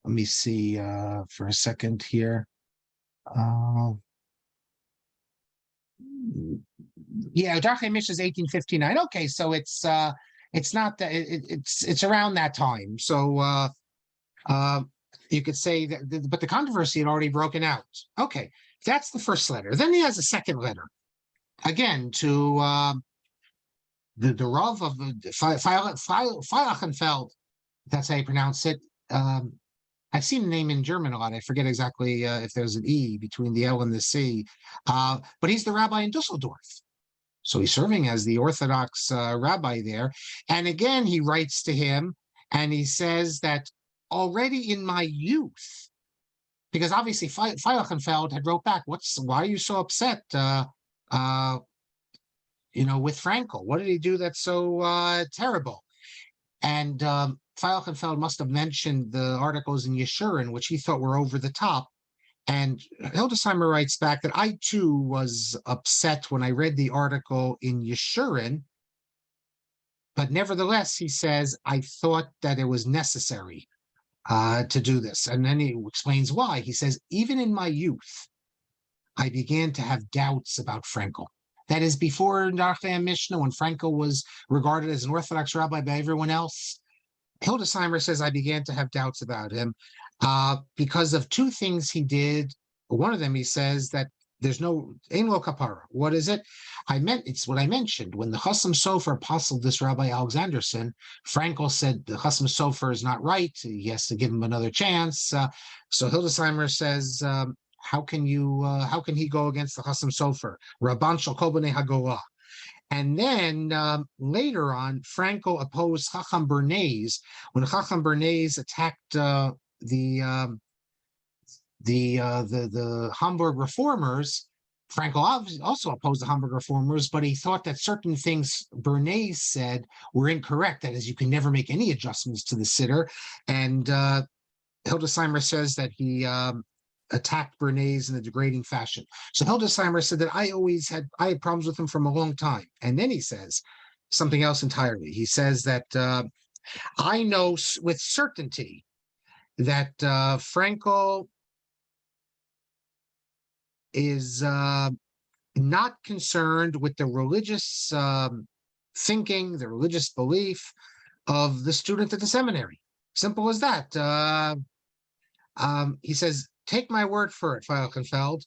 me see for a second here. Yeah, Darchei Mishnah is 1859. Okay, so it's not that it's around that time. So you could say that, but the controversy had already broken out. Okay, that's the first letter. Then he has a second letter, again to the Rav of Feilachenfeld. That's how you pronounce it. I've seen the name in German a lot. I forget exactly if there's an E between the L and the C. But he's the rabbi in Dusseldorf. So he's serving as the Orthodox rabbi there. And again, he writes to him and he says that already in my youth, because obviously Feilachenfeld had wrote back, why are you so upset, with Frankel? What did he do that's so terrible? And Feilachenfeld must have mentioned the articles in Yeshurun, which he thought were over the top. And Hildesheimer writes back that I too was upset when I read the article in Yeshurun, but nevertheless, he says, I thought that it was necessary to do this. And then he explains why. He says, even in my youth, I began to have doubts about Frankel. That is before Darchei Mishnah, when Frankel was regarded as an Orthodox rabbi by everyone else. Hildesheimer says, I began to have doubts about him because of two things he did. One of them, he says that there's no ein lo kapara. What is it? It's what I mentioned. When the Chasam Sofer apostled this Rabbi Alexanderson, Frankel said the Chasam Sofer is not right. He has to give him another chance. So Hildesheimer says, how can he go against the Chasam Sofer? Rabban shel kol bnei hagolah. And then later on, Frankel opposed Chacham Bernays when Chacham Bernays attacked the Hamburg reformers. Frankel also opposed the Hamburg reformers, but he thought that certain things Bernays said were incorrect. That is, you can never make any adjustments to the siddur. And Hildesheimer says that he attacked Bernays in a degrading fashion. So Hildesheimer said that I had problems with him from a long time. And then he says something else entirely. He says that I know with certainty that Frankel is not concerned with the religious thinking, the religious belief of the student at the seminary. Simple as that. He says, take my word for it, Falkenfeld,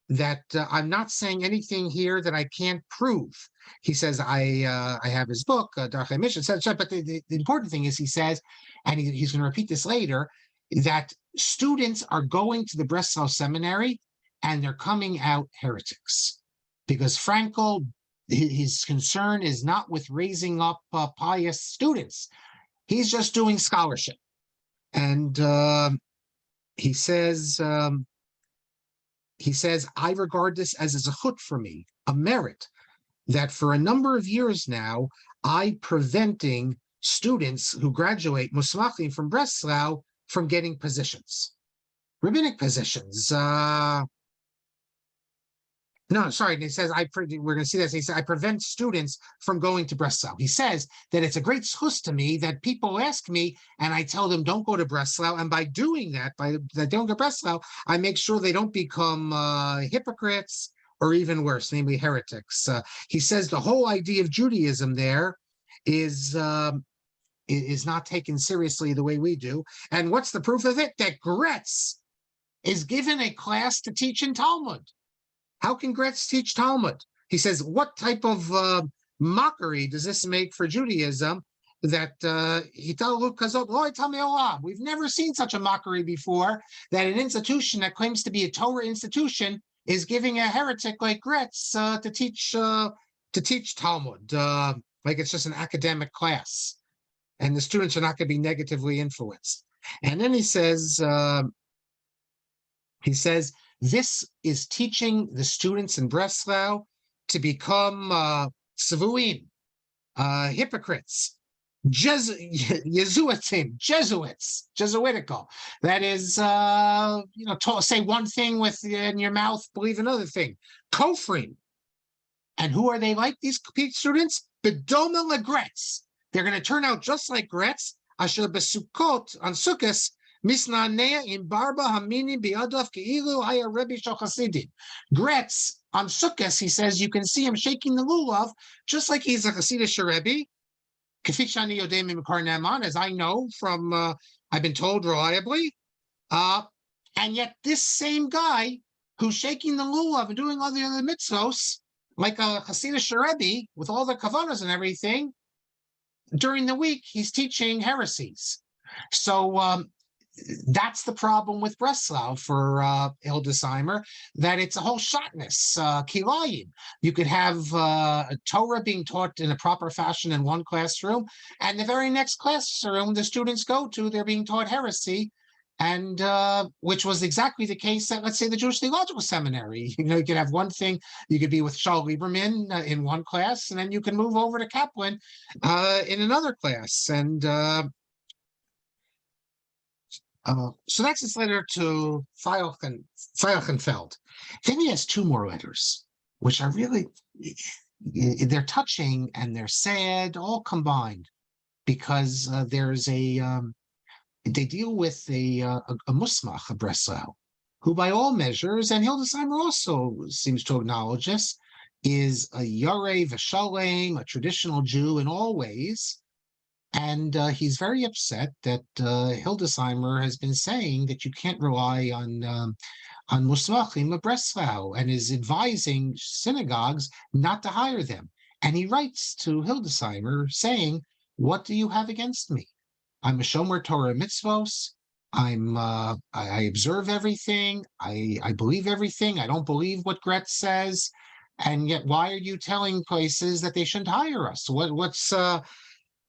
that I'm not saying anything here that I can't prove. He says, I have his book, Drachman, but the important thing is, he says, and he's going to repeat this later, that students are going to the Breslau Seminary and they're coming out heretics. Because Frankel, his concern is not with raising up pious students. He's just doing scholarship. And he says, I regard this as a zechut for me, a merit, that for a number of years now, I preventing students who graduate musmachim from Breslau from getting positions, rabbinic positions. No, sorry. He says, we're going to see this. He said, I prevent students from going to Breslau. He says that it's a great schus to me that people ask me and I tell them, don't go to Breslau. And by doing that, by that don't go to Breslau, I make sure they don't become hypocrites or even worse, namely heretics. He says the whole idea of Judaism there is not taken seriously the way we do. And what's the proof of it? That Graetz is given a class to teach in Talmud. How can Graetz teach Talmud? He says, what type of mockery does this make for Judaism? That we've never seen such a mockery before, that an institution that claims to be a Torah institution is giving a heretic like Graetz to teach Talmud, like it's just an academic class, and the students are not going to be negatively influenced. And then he says, this is teaching the students in Breslau to become Savuim, hypocrites, Jesuitical. That is, say one thing in your mouth, believe another thing. Kofrim. And who are they like, these students? Bedoma Graetz. They're going to turn out just like Graetz, asher besukot, on Sukkos, Misnanea in Barba Hamini Biadov Keilu Haya Rebbe Shachasidim. Graetz on Sukkos, he says, you can see him shaking the lulav just like he's a Hasidic Rebbe. Kafishani Yodemi Makar Naaman, as I know from, I've been told reliably. And yet this same guy who's shaking the lulav and doing all the other mitzvos, like a Hasidic Rebbe with all the kavanas and everything, during the week he's teaching heresies. So that's the problem with Breslau for Hildesheimer, that it's a whole shotness, kilayim. You could have Torah being taught in a proper fashion in one classroom, and the very next classroom the students go to, they're being taught heresy, and which was exactly the case at, let's say, the Jewish Theological Seminary. You could have one thing, you could be with Shaul Lieberman in one class, and then you can move over to Kaplan in another class. And so that's his letter to Falkenfeld. Then he has two more letters, which are really, they're touching and they're sad, all combined, because there's they deal with a musmach, a Breslau, who by all measures, and Hildesheimer also seems to acknowledge this, is a Yareh V'Shalem, a traditional Jew in all ways. And he's very upset that Hildesheimer has been saying that you can't rely on musmachim of Breslau, and is advising synagogues not to hire them. And he writes to Hildesheimer saying, what do you have against me? I'm a shomer Torah mitzvos. I observe everything. I believe everything. I don't believe what Graetz says. And yet, why are you telling places that they shouldn't hire us?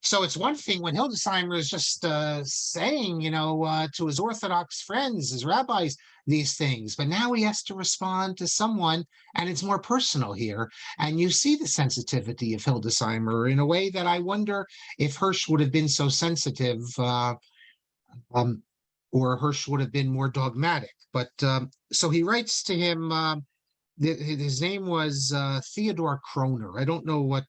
So it's one thing when Hildesheimer is just saying, to his Orthodox friends, his rabbis, these things. But now he has to respond to someone, and it's more personal here. And you see the sensitivity of Hildesheimer in a way that I wonder if Hirsch would have been so sensitive, or Hirsch would have been more dogmatic. But so he writes to him, his name was Theodore Kroner. I don't know what...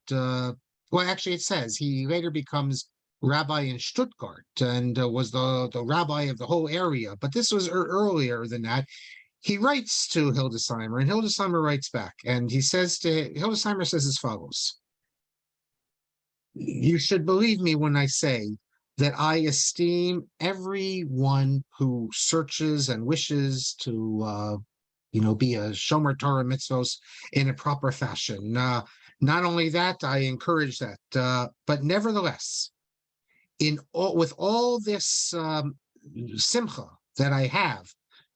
well, actually, it says he later becomes rabbi in Stuttgart and was the rabbi of the whole area. But this was earlier than that. He writes to Hildesheimer, and Hildesheimer writes back, and Hildesheimer says as follows: "You should believe me when I say that I esteem everyone who searches and wishes to, be a Shomer Torah mitzvos in a proper fashion. Not only that, I encourage that, but nevertheless, with all this simcha that I have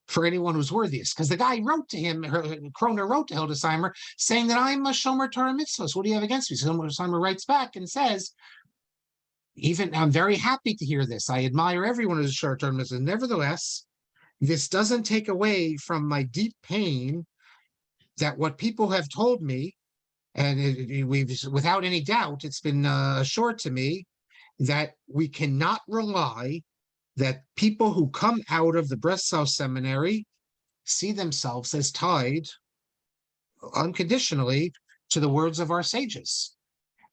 for anyone who's worthiest," because the guy wrote to him, Kroner wrote to Hildesheimer saying that I'm a Shomer Torah mitzvos. What do you have against me? So Hildesheimer writes back and says, I'm very happy to hear this. I admire everyone who's a Shomer Torah mitzvos. Nevertheless, this doesn't take away from my deep pain that what people have told me, and without any doubt, it's been assured to me that we cannot rely that people who come out of the Breslau Seminary see themselves as tied unconditionally to the words of our sages.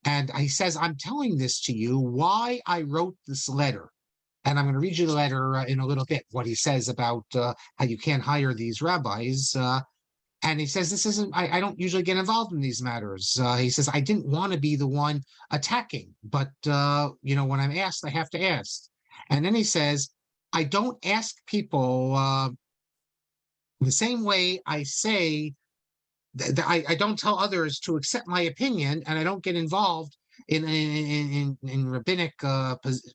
And he says, I'm telling this to you why I wrote this letter. And I'm going to read you the letter in a little bit, what he says about how you can't hire these rabbis. And he says, I don't usually get involved in these matters. He says, I didn't want to be the one attacking, but, when I'm asked, I have to ask. And then he says, I don't ask people the same way I say that I don't tell others to accept my opinion, and I don't get involved in rabbinic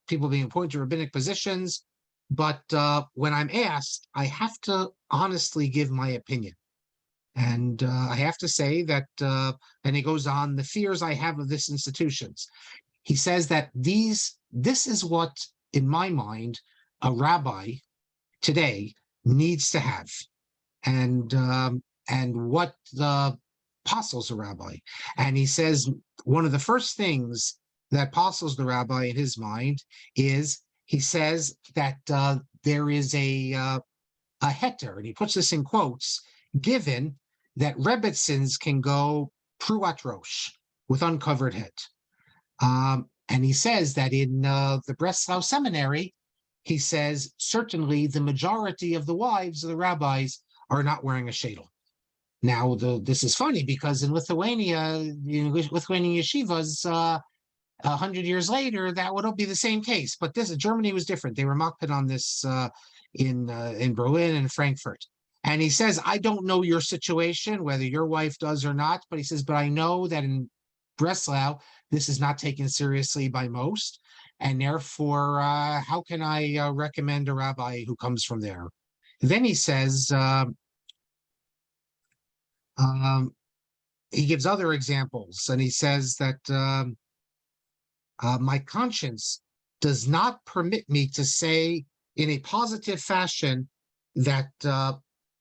people being appointed to rabbinic positions. But when I'm asked, I have to honestly give my opinion. And I have to say that, and he goes on, the fears I have of this institutions. He says that this is what, in my mind, a rabbi today needs to have, and what the apostles a rabbi. And he says one of the first things that apostles the rabbi in his mind is, he says that there is a heter, and he puts this in quotes, given that Rebbitzins can go pruat rosh, with uncovered head. And he says that in the Breslau Seminary, he says certainly the majority of the wives of the rabbis are not wearing a shadel. Now, this is funny because in Lithuania, Lithuanian yeshivas, 100 years later, that would be the same case. But Germany was different. They were makpid on this in Berlin and Frankfurt. And he says, I don't know your situation, whether your wife does or not, but he says, but I know that in Breslau, this is not taken seriously by most. And therefore, how can I recommend a rabbi who comes from there? Then he says, he gives other examples, and he says that my conscience does not permit me to say in a positive fashion that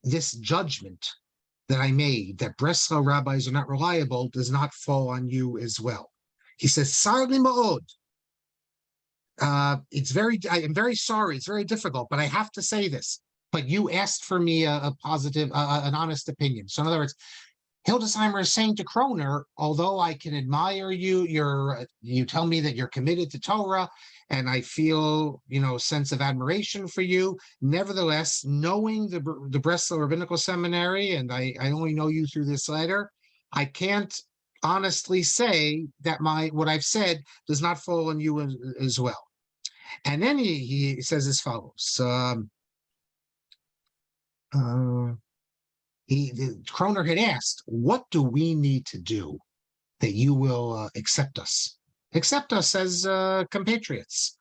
this judgment that I made, that Breslau rabbis are not reliable, does not fall on you as well. He says, Sarli ma'od. I am very sorry, it's very difficult, but I have to say this. But you asked for me a positive, an honest opinion. So in other words, Hildesheimer is saying to Kroner, although I can admire you, you tell me that you're committed to Torah, and I feel, sense of admiration for you. Nevertheless, knowing the Breslau Rabbinical Seminary, and I only know you through this letter, I can't honestly say that what I've said does not fall on you as well. And then he says as follows. Kroner had asked, what do we need to do that you will accept us as compatriots?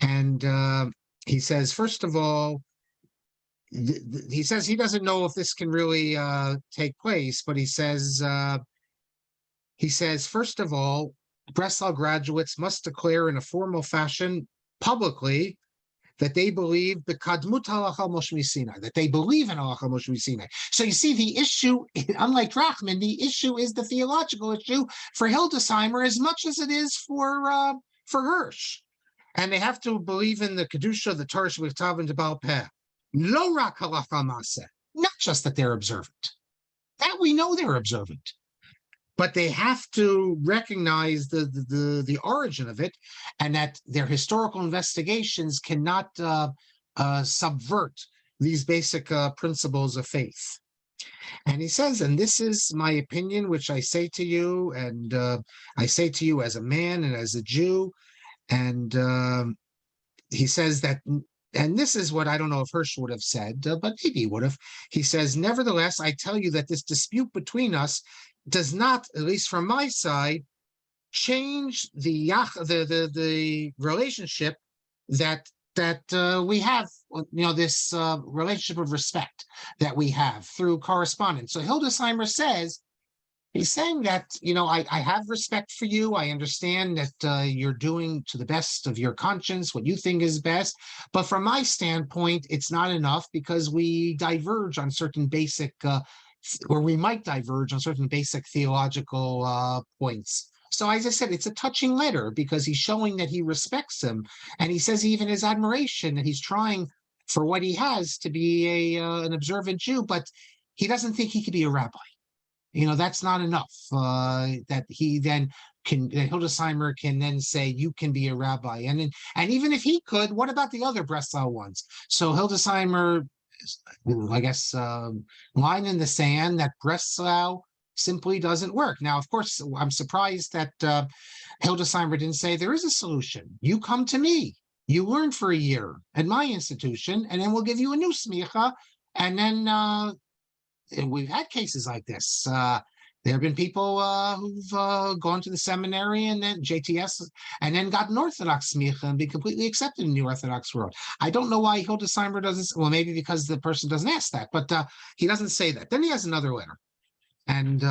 And he says, first of all, he says he doesn't know if this can really take place, but he says, first of all, Breslau graduates must declare in a formal fashion publicly that they believe the kadmut halacha Moshe Sinai, that they believe in halacha Moshe Sinai. So you see, the issue, unlike Drachman, the issue is the theological issue for Hildesheimer as much as it is for Hirsch. And they have to believe in the kedusha, the Torah shebiktav and the Baal Peh. Lo rak halacha maseh, not just that they're observant. That we know they're observant. but they have to recognize the origin of it, and that their historical investigations cannot subvert these basic principles of faith. And he says, and this is my opinion, which I say to you, and I say to you as a man and as a Jew. And he says that, and this is what I don't know if Hirsch would have said, but maybe he would have. He says, nevertheless, I tell you that this dispute between us does not, at least from my side, change the relationship that we have, this relationship of respect that we have through correspondence. So Hildesheimer says, he's saying that, I have respect for you. I understand that you're doing to the best of your conscience what you think is best. But from my standpoint, it's not enough because we diverge on certain basic, or we might diverge on certain basic theological points. So as I said, it's a touching letter because he's showing that he respects him. And he says even his admiration, that he's trying for what he has to be an observant Jew, but he doesn't think he could be a rabbi. That's not enough. That he then can, that Hildesheimer can then say, you can be a rabbi. And even if he could, what about the other Breslau ones? So Hildesheimer, I guess, line in the sand that Breslau simply doesn't work. Now, of course, I'm surprised that Hildesheimer didn't say there is a solution. You come to me. You learn for a year at my institution, and then we'll give you a new smicha. And then we've had cases like this. There have been people who've gone to the seminary and then JTS and then got an Orthodox smicha and be completely accepted in the Orthodox world. I don't know why Hildesheimer doesn't. Well, maybe because the person doesn't ask that, but he doesn't say that. Then he has another letter. And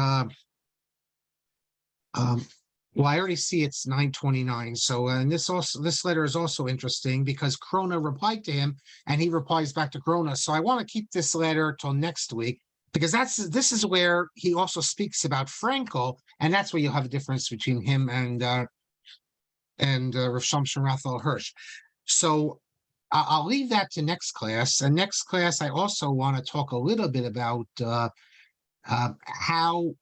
well, I already see it's 9:29. So, and this letter is also interesting because Krona replied to him, and he replies back to Krona. So I want to keep this letter till next week because this is where he also speaks about Frankel, and that's where you'll have a difference between him and Rav Shimshon Raphael Hirsch. So I'll leave that to next class. And next class, I also want to talk a little bit about how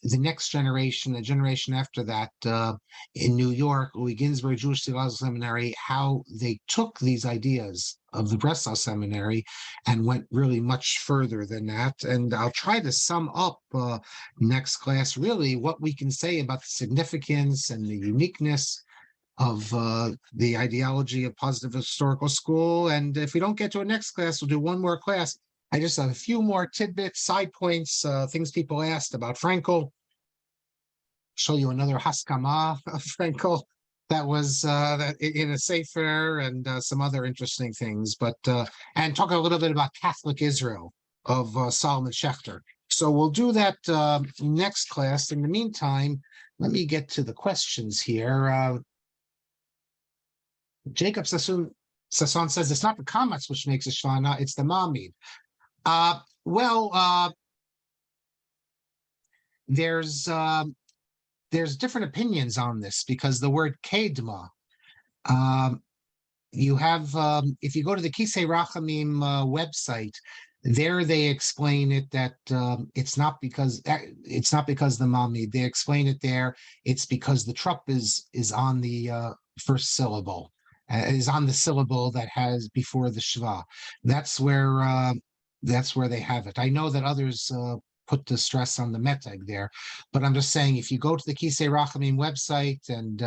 the next generation, the generation after that, in New York, Louis Ginsburg Jewish Theological Seminary, how they took these ideas of the Breslau Seminary and went really much further than that. And I'll try to sum up next class really what we can say about the significance and the uniqueness of the ideology of positive historical school. And if we don't get to it next class, we'll do one more class. I just have a few more tidbits, side points, things people asked about Frankel. Show you another Haskama of Frankel that was in a Sefer and some other interesting things. But and talk a little bit about Catholic Israel of Solomon Schechter. So we'll do that next class. In the meantime, let me get to the questions here. Jacob Sasson says it's not the comments which makes a shana, it's the mamid. There's different opinions on this because the word kedma, you have, if you go to the Kisei Rachamim website, there they explain it that it's not because the mamid. They explain it there. It's because the trup is on the first syllable, is on the syllable that has before the shva. That's where they have it. I know that others put the stress on the metag there, but I'm just saying if you go to the Kisei Rachamim website and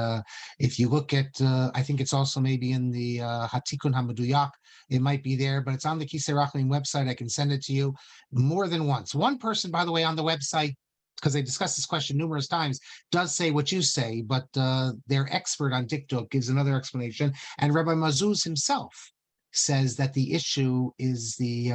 if you look at, I think it's also maybe in the Hatikun Hamaduyak, it might be there, but it's on the Kisei Rachamim website. I can send it to you more than once. One person, by the way, on the website, because they discussed this question numerous times, does say what you say, but their expert on Dikduk gives another explanation, and Rabbi Mazuz himself says that the issue is the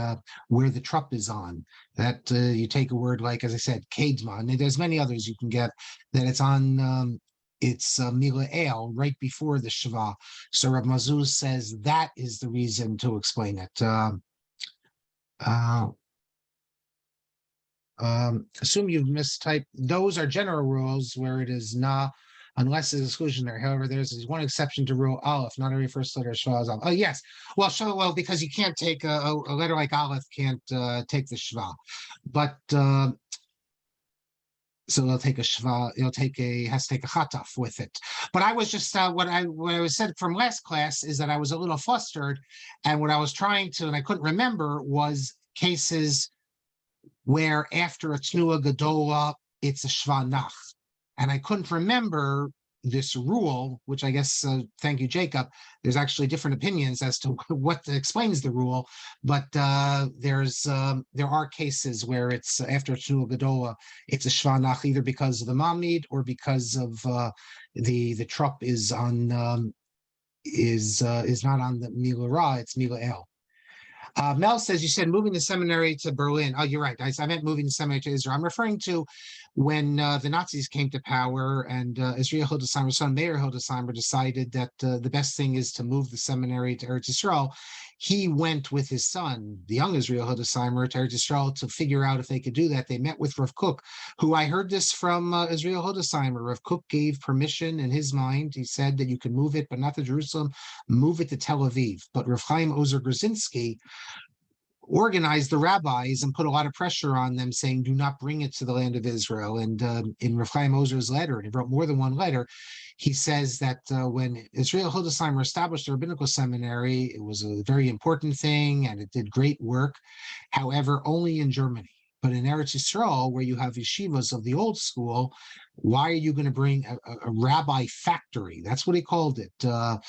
where the trup is on, that you take a word like, as I said, kedma, and there's many others you can get, that it's on, it's mila el, right before the shava. So Rabbi Mazuz says that is the reason to explain it. Assume you've mistyped. Those are general rules where it is na, unless it's exclusionary. However, there's one exception to rule aleph. Not every first letter shva is aleph. Oh yes, well, because you can't take a letter like aleph can't take the shva, but So it'll take a shva, has to take a chataf with it. But I was just what I was said from last class is that I was a little flustered, and what I was trying to and I couldn't remember was cases where after a tenuah gedolah it's a shva nach, and I couldn't remember this rule, which I guess, thank you, Jacob. There's actually different opinions as to what explains the rule, but there are cases where it's after tenuah gedolah, it's a shva nach either because of the mamid or because of the trup is on is not on the mila ra, it's mila el. Mel says, you said moving the seminary to Berlin. Oh, you're right. I meant moving the seminary to Israel. I'm referring to when the Nazis came to power and Esriel Hildesheimer's son, Mayor Hildesheimer, decided that the best thing is to move the seminary to Eretz Yisrael. He went with his son, the young Esriel Hildesheimer, to Eretz Yisrael to figure out if they could do that. They met with Rav Kook, who I heard this from Esriel Hildesheimer. Rav Kook gave permission in his mind. He said that you can move it, but not to Jerusalem, move it to Tel Aviv. But Rav Chaim Ozer Grzinski organized the rabbis and put a lot of pressure on them, saying, do not bring it to the land of Israel. And in Rav Chaim Ozer's letter, and he wrote more than one letter, he says that when Esriel Hildesheimer established the rabbinical seminary, it was a very important thing and it did great work. However, only in Germany. But in Eretz Yisrael, where you have yeshivas of the old school, why are you going to bring a rabbi factory? That's what he called it, a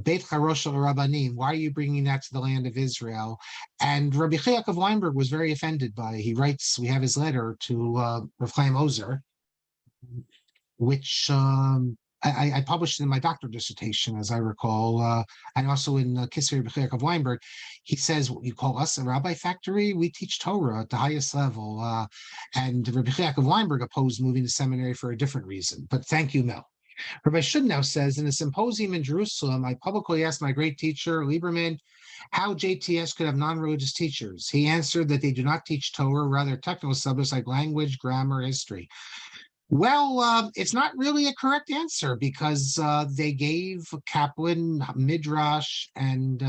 Beit Charosh Rabbanim. Why are you bringing that to the land of Israel? And Rabbi Yakov Weinberg was very offended by it. He writes, we have his letter to Rav Chaim Ozer, which I published in my doctoral dissertation, as I recall, and also in Kisvei Rabbi Yakov Weinberg. He says, you call us a rabbi factory? We teach Torah at the highest level. And Rabbi Yakov Weinberg opposed moving to seminary for a different reason. But thank you, Mel. Rabbi Shudnow says, in a symposium in Jerusalem, I publicly asked my great teacher, Lieberman, how JTS could have non-religious teachers. He answered that they do not teach Torah, rather technical subjects like language, grammar, history. Well, it's not really a correct answer because they gave Kaplan Midrash and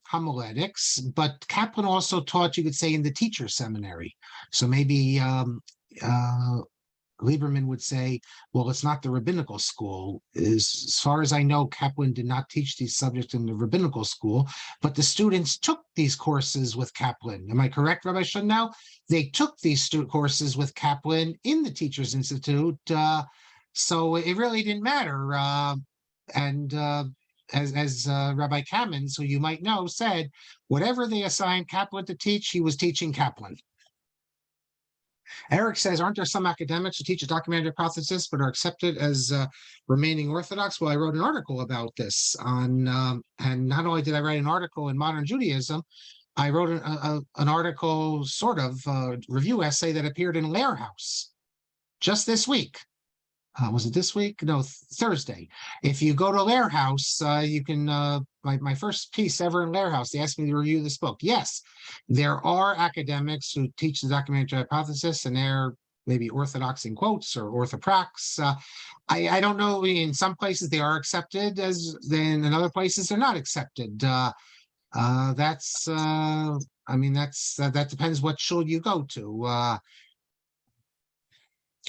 homiletics, but Kaplan also taught, you could say, in the teacher seminary. So maybe Lieberman would say, well, it's not the rabbinical school. As far as I know, Kaplan did not teach these subjects in the rabbinical school, but the students took these courses with Kaplan. Am I correct, Rabbi Shudnow? They took these courses with Kaplan in the Teachers Institute, so it really didn't matter. As Rabbi Kamens, who you might know, said, whatever they assigned Kaplan to teach, he was teaching Kaplan. Eric says, aren't there some academics who teach a documentary hypothesis but are accepted as remaining Orthodox? Well, I wrote an article about this on, and not only did I write an article in Modern Judaism, I wrote an article, sort of review essay that appeared in Lair House just this week. Was it this week? No, Thursday. If you go to Lair House, you can, my first piece ever in Lair House, they asked me to review this book. Yes, there are academics who teach the documentary hypothesis, and they're maybe Orthodox in quotes or Orthoprax. I don't know, in some places they are accepted, as then in other places they're not accepted. That depends what shul you go to.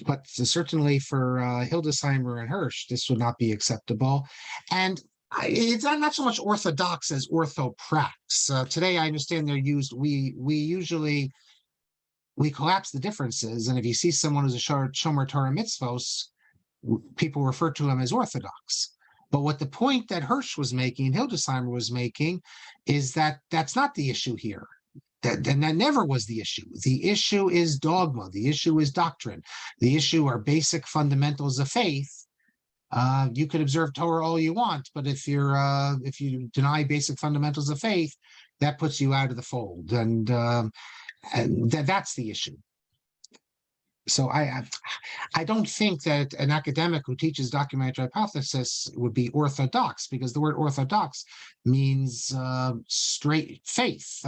But certainly for Hildesheimer and Hirsch, this would not be acceptable. And it's not so much Orthodox as Orthoprax. Today, I understand they're used, we collapse the differences. And if you see someone who's a Shomer Torah Mitzvos, people refer to him as Orthodox. But what the point that Hirsch was making, Hildesheimer was making, is that that's not the issue here. That never was the issue. The issue is dogma. The issue is doctrine. The issue are basic fundamentals of faith. You could observe Torah all you want, but if you deny basic fundamentals of faith, that puts you out of the fold, and that's the issue. So I don't think that an academic who teaches documentary hypothesis would be Orthodox, because the word Orthodox means straight faith.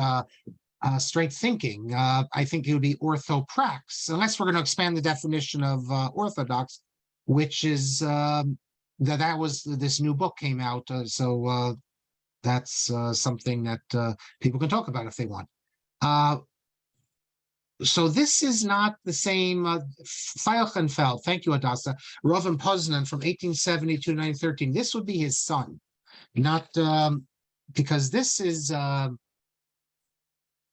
Straight thinking. I think it would be Orthoprax, unless we're going to expand the definition of Orthodox, which is that was this new book came out. So that's something that people can talk about if they want. So this is not the same. Feilchenfeld, thank you, Adasa. Rovin Poznan from 1870 to 1913. This would be his son, not because this is.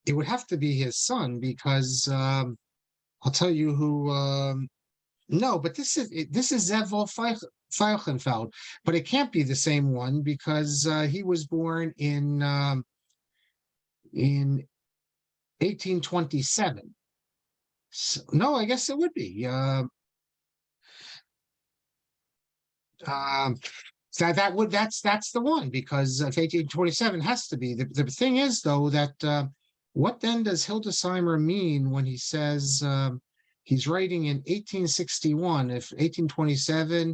It would have to be his son because I'll tell you who. No, but this is Zevol Feilchenfeld, but it can't be the same one because he was born in 1827. So, no, I guess it would be. That's the one because if 1827 has to be. The thing is though that what then does Hildesheimer mean when he says he's writing in 1861? If 1827,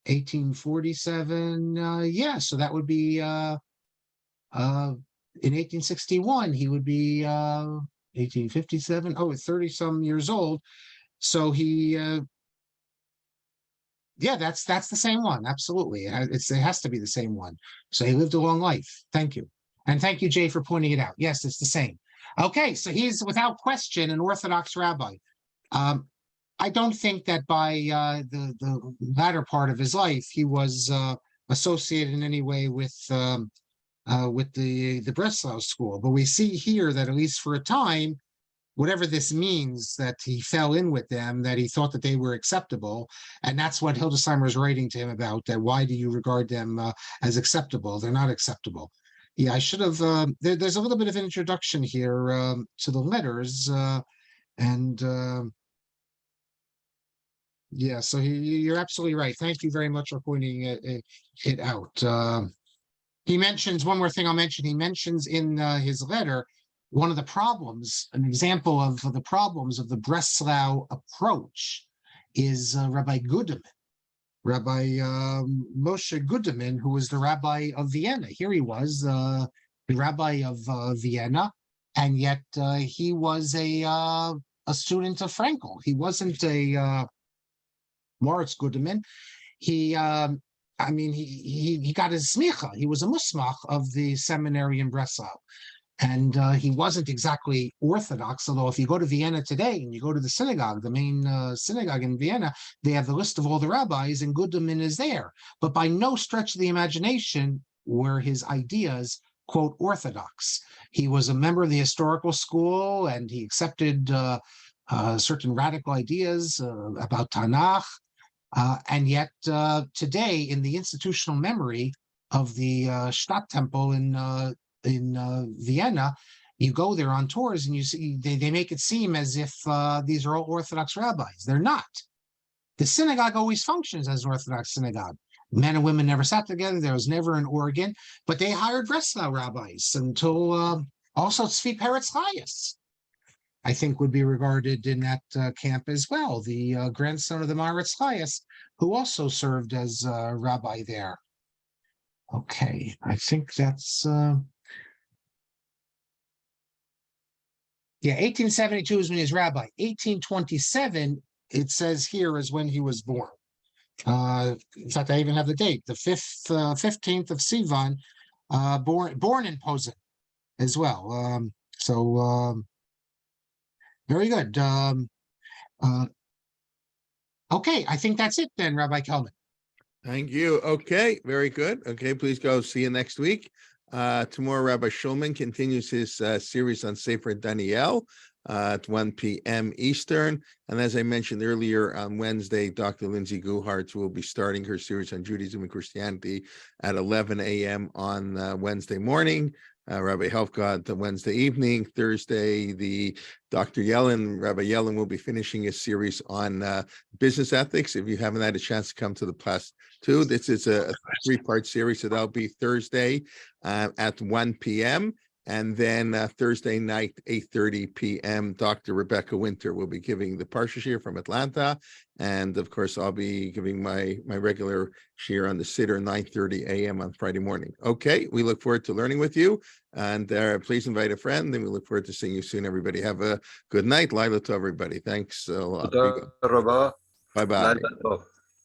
1847, yeah, so that would be in 1861 he would be 1857. Oh, 30 some years old. So he yeah, that's the same one. Absolutely. It has to be the same one. So he lived a long life. Thank you. And thank you, Jay, for pointing it out. Yes, it's the same. Okay, so he's without question an Orthodox rabbi. I don't think that by the latter part of his life he was associated in any way with the Breslau school. But we see here that at least for a time, whatever this means, that he fell in with them, that he thought that they were acceptable. And that's what Hildesheimer is writing to him about, that why do you regard them as acceptable? They're not acceptable. Yeah, I should have, there's a little bit of an introduction here to the letters. Yeah, so you're absolutely right. Thank you very much for pointing it out. He mentions, one more thing I'll mention, he mentions in his letter, one of the problems, an example of the problems of the Breslau approach is Rabbi Gudeman, Rabbi Moshe Gudeman, who was the rabbi of Vienna. Here he was, the rabbi of Vienna, and yet he was a student of Frankel. He wasn't a Moritz Gudeman. He got his smicha. He was a musmach of the seminary in Breslau. And he wasn't exactly Orthodox, although if you go to Vienna today and you go to the synagogue, the main synagogue in Vienna, they have the list of all the rabbis and Gudeman is there. But by no stretch of the imagination were his ideas, quote, Orthodox. He was a member of the historical school and he accepted certain radical ideas about Tanakh. And yet today in the institutional memory of the Stadttemple in Vienna, you go there on tours and you see they make it seem as if these are all Orthodox rabbis. They're not. The synagogue always functions as an Orthodox synagogue. Men and women never sat together. There was never an organ, but they hired Breslau rabbis until also Tzvi Peretz Chayes, I think, would be regarded in that camp as well. The grandson of the Maritz Chayes, who also served as rabbi there. Okay, I think that's... Yeah, 1872 is when he was rabbi. 1827, it says here, is when he was born. In fact, I even have the date, the 15th of Sivan, born in Posen as well. Very good. Okay, I think that's it then, Rabbi Kelman. Thank you. Okay, very good. Okay, please go. See you next week. Tomorrow, Rabbi Shulman continues his series on Sefer Daniel at 1 p.m. Eastern. And as I mentioned earlier, on Wednesday, Dr. Lindsay Guhartz will be starting her series on Judaism and Christianity at 11 a.m. on Wednesday morning. Rabbi Helfgott the Wednesday evening. Thursday, the Rabbi Yellen will be finishing his series on business ethics. If you haven't had a chance to come to the class too, this is a three-part series, so that'll be Thursday at 1 p.m. And then Thursday night, 8:30 p.m., Dr. Rebecca Winter will be giving the Parsha Shir from Atlanta. And of course, I'll be giving my regular shir on the Siddur, 9:30 a.m. on Friday morning. Okay, we look forward to learning with you. And please invite a friend, and we look forward to seeing you soon, everybody. Have a good night. Laila to everybody. Thanks a lot. Bye-bye.